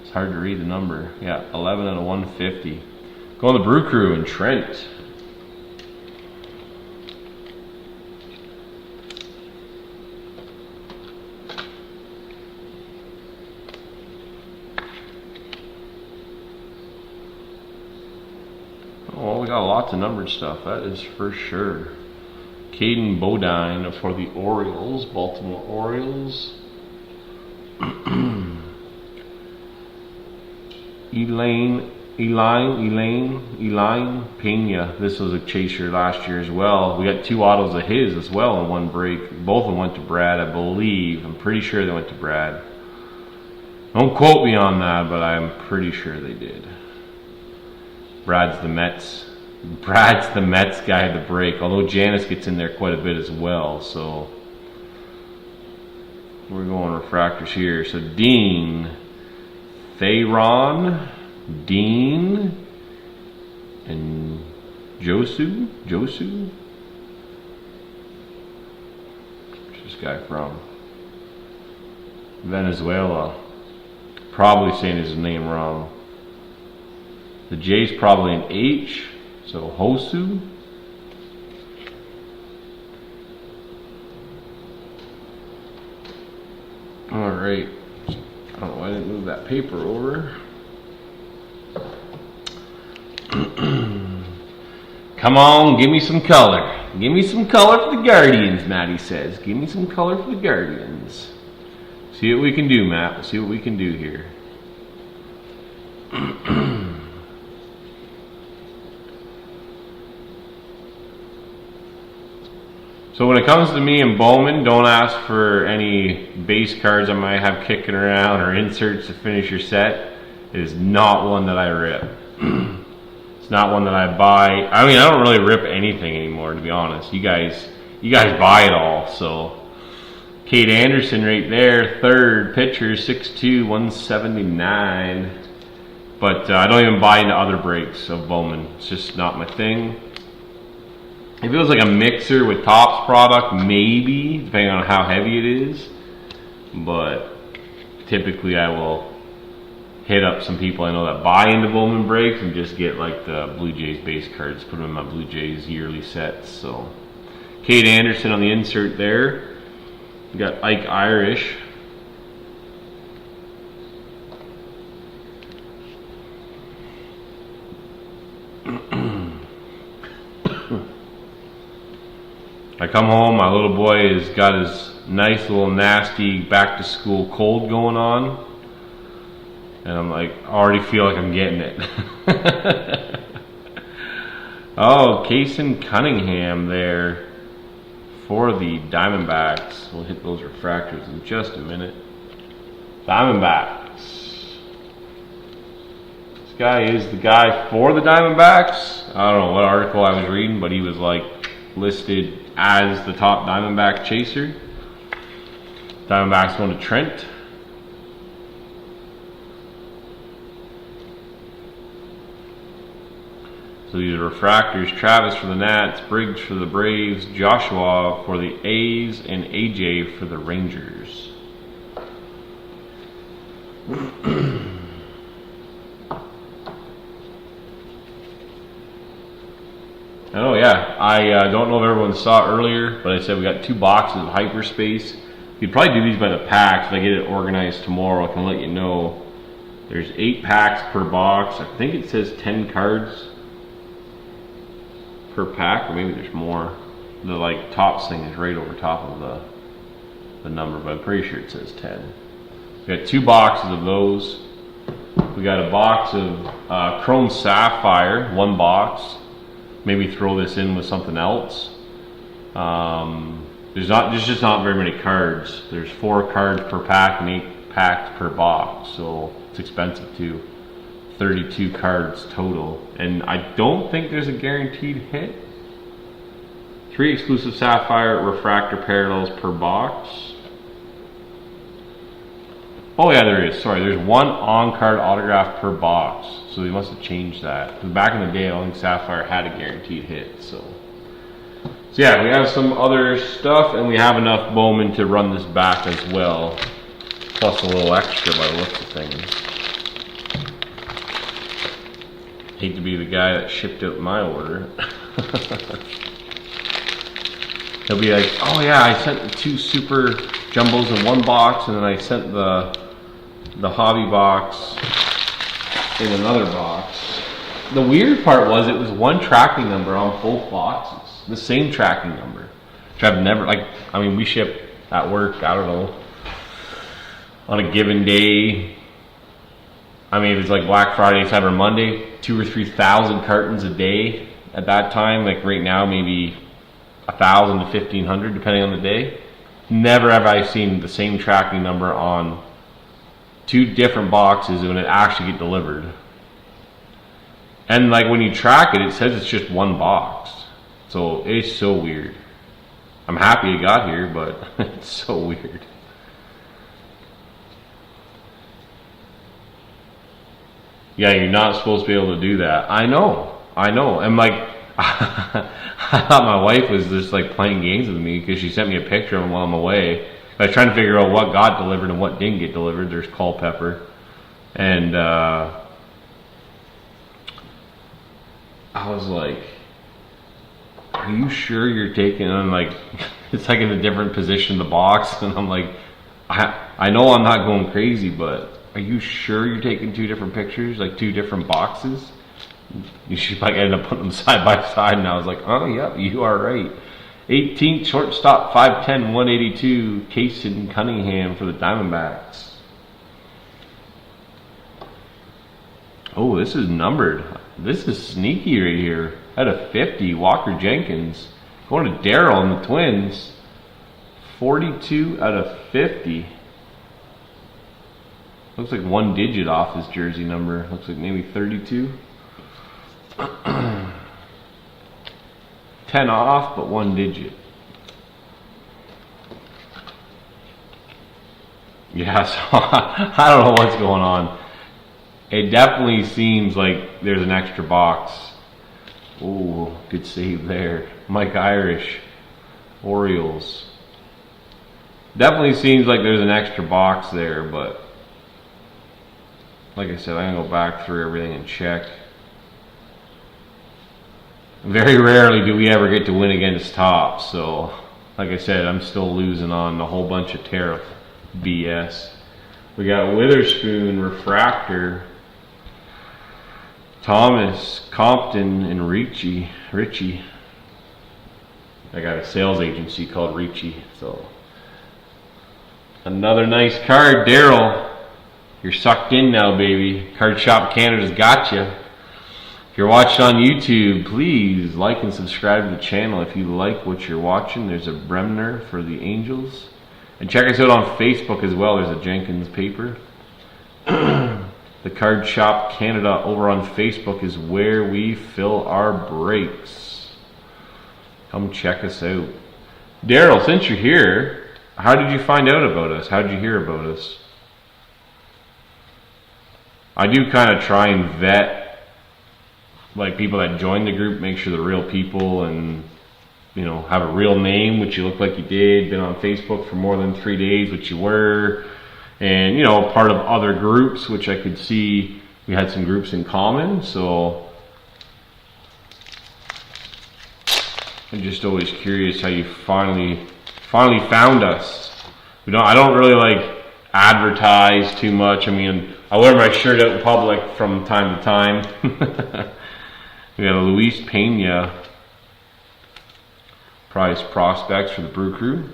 It's hard to read the number. Yeah, 11 out of 150. Going to the Brew Crew in Trent. got lots of numbered stuff, that is for sure. Caden Bodine for the Orioles, Baltimore Orioles. Elaine Pena. This was a chaser last year as well. We got 2 autos of his as well in one break. Both of them went to Brad, I believe. I'm pretty sure they went to Brad. Don't quote me on that, but I'm pretty sure they did. Brad's the Mets guy at the break, although Janice gets in there quite a bit as well, so we're going refractors here. So Dean, Theron, Dean, and Josu? Where's this guy from? Venezuela. Probably saying his name wrong. The J's probably an H, so Hosu. Alright. I don't know why I didn't move that paper over. Come on, give me some color. Give me some color for the Guardians, Matty says. Give me some color for the Guardians. See what we can do, Matt. We'll see what we can do here. So when it comes to me and Bowman, don't ask for any base cards I might have kicking around or inserts to finish your set. It is not one that I rip. It's not one that I buy. I mean, I don't really rip anything anymore, to be honest. You guys buy it all. So Kate Anderson right there, third pitcher, 6'2", 179. But I don't even buy into other breaks of Bowman. It's just not my thing. If it was like a mixer with Topps product, maybe, depending on how heavy it is. But typically I will hit up some people I know that buy into Bowman breaks and just get like the Blue Jays base cards, put them in my Blue Jays yearly sets. So Kate Anderson on the insert there. We got Ike Irish. I come home, my little boy has got his nice little nasty back to school cold going on. And I'm like, I already feel like I'm getting it. Oh, Kason Cunningham there for the Diamondbacks. We'll hit those refractors in just a minute. Diamondbacks. This guy is the guy for the Diamondbacks. I don't know what article I was reading, but he was like listed as the top Diamondback chaser. Diamondbacks going to Trent. So these are refractors. Travis for the Nats, Briggs for the Braves, Joshua for the A's, and AJ for the Rangers. Oh yeah, I don't know if everyone saw it earlier, but I said we got 2 boxes of Hyperspace. You'd probably do these by the packs. If I get it organized tomorrow, I can let you know. There's 8 packs per box. I think it says 10 cards per pack, or maybe there's more. The like Topps thing is right over top of the number, but I'm pretty sure it says 10. We got 2 boxes of those. We got a box of Chrome Sapphire, 1 box. Maybe throw this in with something else. There's just not very many cards. There's 4 cards per pack and 8 packs per box, so it's expensive too. 32 cards total, and I don't think there's a guaranteed hit. 3 exclusive Sapphire refractor parallels per box. Oh yeah, there is. Sorry, there's 1 on-card autograph per box. So they must have changed that. Back in the day, I don't think Sapphire had a guaranteed hit. So yeah, we have some other stuff, and we have enough Bowman to run this back as well. Plus a little extra by the looks of things. Hate to be the guy that shipped out my order. He'll be like, oh yeah, I sent the 2 super jumbos in 1 box, and then I sent the hobby box in another box. the weird part was it was one tracking number on both boxes, the same tracking number, which I've never, like, I mean, we ship at work, I don't know, on a given day, I mean, if it's like Black Friday, Cyber Monday, 2,000 or 3,000 cartons a day at that time. Like right now, maybe 1,000 to 1,500, depending on the day. Never have I seen the same tracking number on two different boxes when it actually get delivered. And like when you track it, it says it's just one box. So it's so weird. I'm happy it got here, but it's so weird. Yeah, you're not supposed to be able to do that. I know. And like, I thought my wife was just like playing games with me because she sent me a picture of them while I'm away. I was trying to figure out what got delivered and what didn't get delivered. There's Culpeper. And I was like, are you sure you're taking, and I'm like, it's like in a different position in the box. And I'm like, I know I'm not going crazy, but are you sure you're taking two different pictures, like two different boxes? She like ended up putting them side by side, and I was like, oh yeah, you are right. 18th shortstop, 5'10", 182, Cason Cunningham for the Diamondbacks. Oh, this is numbered. This is sneaky right here. At a 50, Walker Jenkins. Going to Daryl and the Twins. 42 out of 50. Looks like one digit off his jersey number. Looks like maybe 32. 10 off, but one digit. Yeah, so I don't know what's going on. It definitely seems like there's an extra box. Oh, good save there. Mike Irish, Orioles. Definitely seems like there's an extra box there, but like I said, I'm going to go back through everything and check. Very rarely do we ever get to win against Top, so like I said, I'm still losing on a whole bunch of tariff BS. We got Witherspoon, Refractor, Thomas, Compton, and Richie. I got a sales agency called Richie, so another nice card. Daryl, you're sucked in now, baby. Card Shop Canada's got you. If you're watching on YouTube, please like and subscribe to the channel if you like what you're watching. There's a Bremner for the Angels. And check us out on Facebook as well. There's a Jenkins paper. The Card Shop Canada over on Facebook is where we fill our breaks. Come check us out. Daryl, since you're here, how did you find out about us? How did you hear about us? I do kind of try and vet like people that join the group, make sure they're real people and, you know, have a real name, which you look like you did, been on Facebook for more than 3 days, which you were, and, you know, part of other groups, which I could see we had some groups in common. So I'm just always curious how you finally found us. I don't really like advertise too much. I mean, I wear my shirt out in public from time to time. We got a Luis Pena prize prospects for the Brew Crew.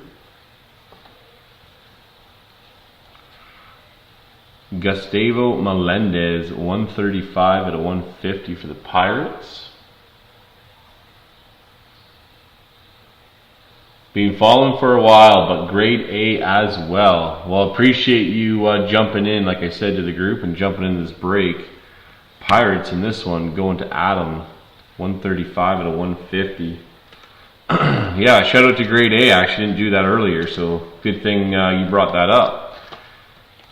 Gustavo Melendez, 135 out of 150 for the Pirates. Been following for a while, but grade A as well. Well, appreciate you jumping in, like I said, to the group and jumping in this break. Pirates in this one going to Adam, 135 out of 150. Yeah, shout out to grade A. I actually didn't do that earlier, so good thing you brought that up.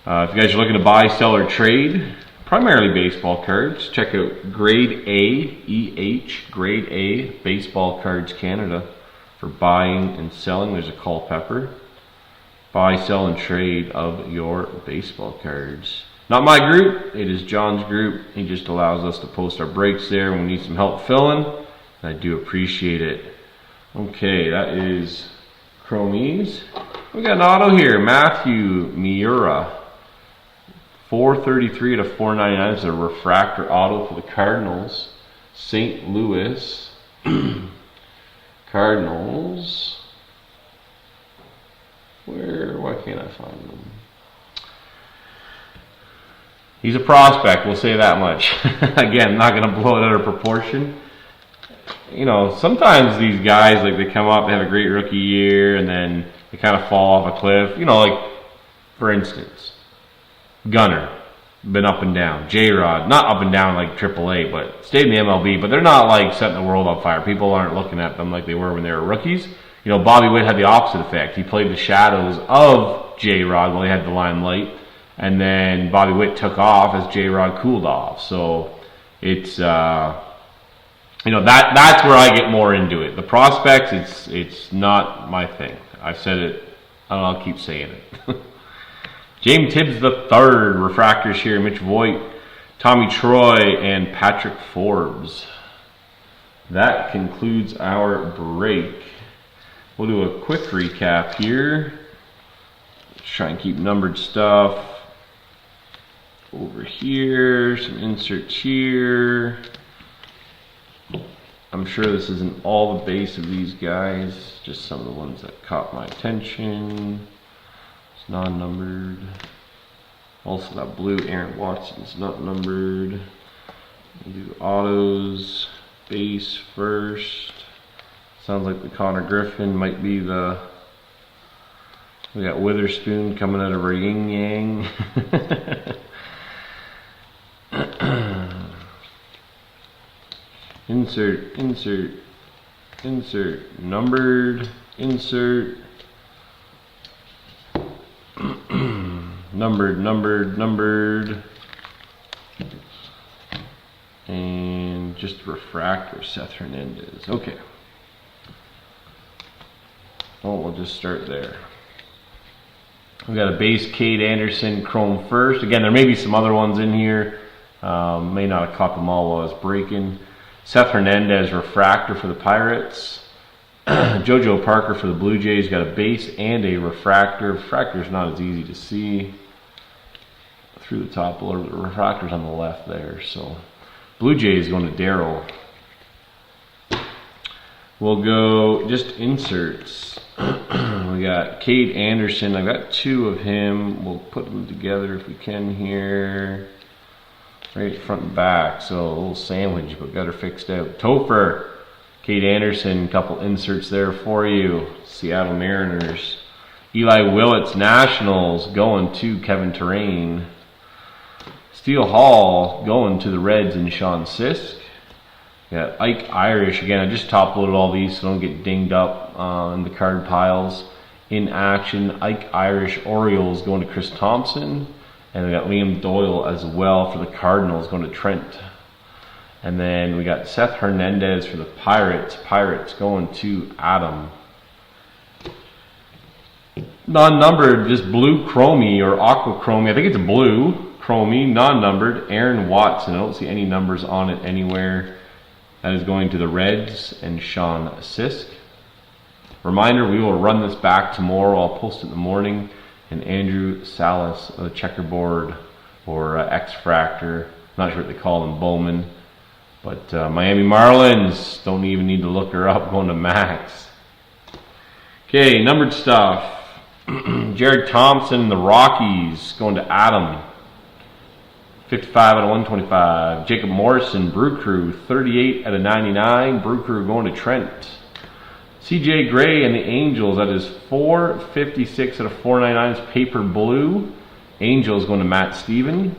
If you guys are looking to buy, sell, or trade, primarily baseball cards, check out Grade A, Grade A Baseball Cards Canada for buying and selling. There's a Culpeper. Buy, sell, and trade of your baseball cards. Not my group, it is John's group. He just allows us to post our breaks there when we need some help filling, and I do appreciate it. Okay, that is Chromies. We got an auto here, Matthew Miura. 433 out of 499 is a refractor auto for the Cardinals. St. Louis. Cardinals. Why can't I find them? He's a prospect, we'll say that much. Again, not going to blow it out of proportion. You know, sometimes these guys, like, they come up, they have a great rookie year, and then they kind of fall off a cliff. You know, like, for instance, Gunnar, been up and down. J-Rod, not up and down like AAA, but stayed in the MLB, but they're not, like, setting the world on fire. People aren't looking at them like they were when they were rookies. You know, Bobby Witt had the opposite effect. He played the shadows of J-Rod while he had the limelight, and then Bobby Witt took off as J-Rod cooled off. So it's, you know, that's where I get more into it. The prospects, it's not my thing. I've said it, and I'll keep saying it. James Tibbs III, refractors here, Mitch Voigt, Tommy Troy, and Patrick Forbes. That concludes our break. We'll do a quick recap here. Let's try and keep numbered stuff over here, some inserts here. I'm sure this isn't all the base of these guys, just some of the ones that caught my attention. It's non-numbered. Also that blue Aaron Watson's not numbered. We'll do autos, base first. Sounds like the Connor Griffin might be the... We got Witherspoon coming out of our yin-yang. Insert, insert, insert, numbered, insert, numbered, numbered, numbered, and just refractor, Seth Hernandez. Okay. Well, we'll just start there. We got a base Cade Anderson Chrome first. Again, there may be some other ones in here. May not have caught them all while I was breaking. Seth Hernandez refractor for the Pirates. JoJo Parker for the Blue Jays. Got a base and a refractor. Refractor's not as easy to see through the top. The refractor's on the left there. So Blue Jays going to Darryl. We'll go just inserts. We got Cade Anderson. I've got two of him. We'll put them together if we can here. Right front and back. So a little sandwich, but got her fixed out. Topher, Cade Anderson, couple inserts there for you. Seattle Mariners. Eli Willits, Nationals, going to Kevin Terrain. Steele Hall, going to the Reds and Sean Sisk. Got Ike Irish. Again, I just top loaded all these so don't get dinged up in the card piles. In action, Ike Irish Orioles going to Chris Thompson. And we got Liam Doyle as well for the Cardinals going to Trent. And then we got Seth Hernandez for the Pirates. Pirates going to Adam. Non-numbered, just blue chromie or aqua chromie. I think it's blue chromie, non-numbered. Aaron Watson. I don't see any numbers on it anywhere. That is going to the Reds and Sean Sisk. Reminder, we will run this back tomorrow. I'll post it in the morning. And Andrew Salas, the checkerboard or X-Fractor. Not sure what they call them, Bowman. But Miami Marlins, don't even need to look her up, going to Max. Okay, numbered stuff. Jared Thompson, the Rockies, going to Adam. 55 out of 125. Jacob Morrison, Brew Crew, 38 out of 99. Brew Crew going to Trent. CJ Gray and the Angels, that is 456 out of 499. It's paper blue. Angels going to Matt Steven.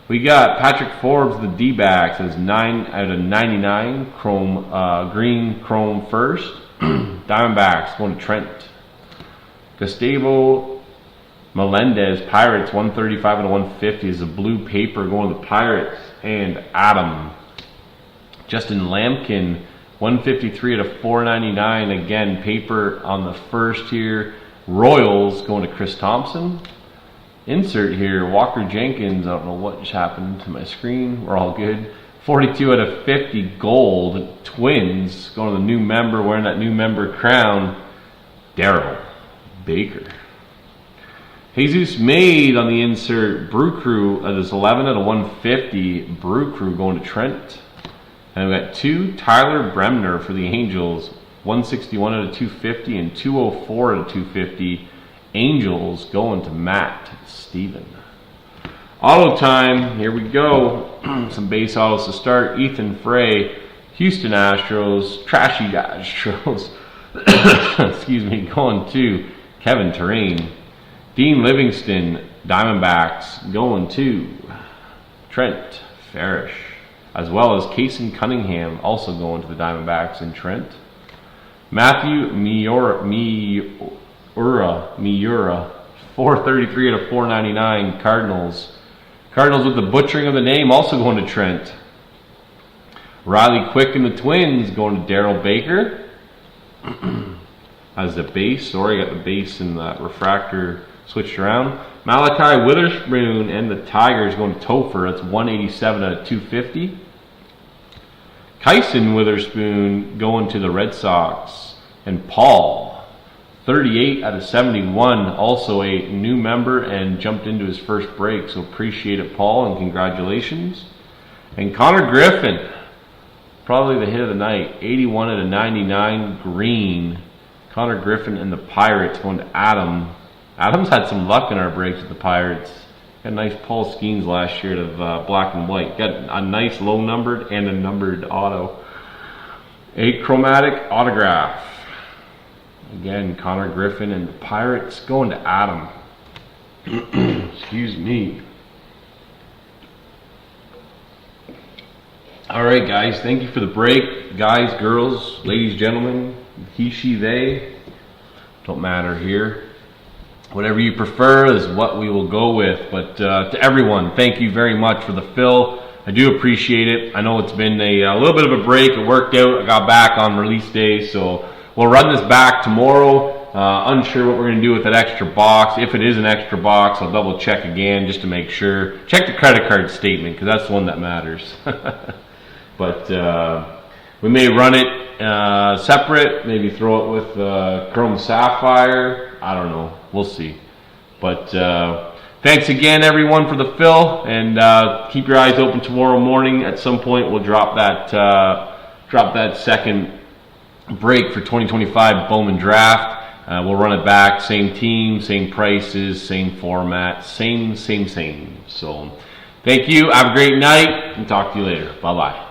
We got Patrick Forbes, the D-backs, as 9 out of 99. Chrome, green chrome first. Diamondbacks going to Trent. Gustavo Melendez, Pirates, 135 out of 150 is a blue paper going to the Pirates and Adam. Justin Lampkin, 153 out of 499, again paper on the first here. Royals going to Chris Thompson. Insert here, Walker Jenkins, I don't know what just happened to my screen, we're all good. 42 out of 50 gold. Twins going to the new member, wearing that new member crown, Darryl Baker. Jesus made on the insert. Brew Crew at this 11 out of 150. Brew Crew going to Trent. And we got 2 Tyler Bremner for the Angels. 161 out of 250 and 204 out of 250. Angels going to Matt Steven. Auto time. Here we go. Some base autos to start. Ethan Frey, Houston Astros. Trashy Astros. Excuse me. Going to Kevin Terrain. Dean Livingston, Diamondbacks, going to Trent Farish, as well as Kason Cunningham, also going to the Diamondbacks in Trent. Matthew Miura, 433 out of 499, Cardinals. Cardinals with the butchering of the name, also going to Trent. Riley Quick and the Twins, going to Daryl Baker. As the base, sorry, I got the base and the refractor switched around. Malachi Witherspoon and the Tigers going to Topher. That's 187 out of 250. Kyson Witherspoon going to the Red Sox. And Paul, 38 out of 71. Also a new member and jumped into his first break. So appreciate it, Paul, and congratulations. And Connor Griffin, probably the hit of the night. 81 out of 99 green. Connor Griffin and the Pirates going to Adam. Adam's had some luck in our breaks with the Pirates. Got nice Paul Skeens last year of black and white. Got a nice low numbered and a numbered auto. A chromatic autograph. Again, Connor Griffin and the Pirates going to Adam. Excuse me. Alright guys, thank you for the break. Guys, girls, ladies, gentlemen, he, she, they. Don't matter here. Whatever you prefer is what we will go with. But to everyone, thank you very much for the fill. I do appreciate it. I know it's been a little bit of a break. It worked out. I got back on release day, so we'll run this back tomorrow. Unsure what we're going to do with that extra box. If it is an extra box, I'll double check again just to make sure. Check the credit card statement because that's the one that matters. But we may run it separate, maybe throw it with Chrome Sapphire. I don't know. We'll see. But thanks again, everyone, for the fill. And keep your eyes open tomorrow morning. At some point, we'll drop that second break for 2025 Bowman Draft. We'll run it back. Same team, same prices, same format, same. So thank you. Have a great night, and talk to you later. Bye-bye.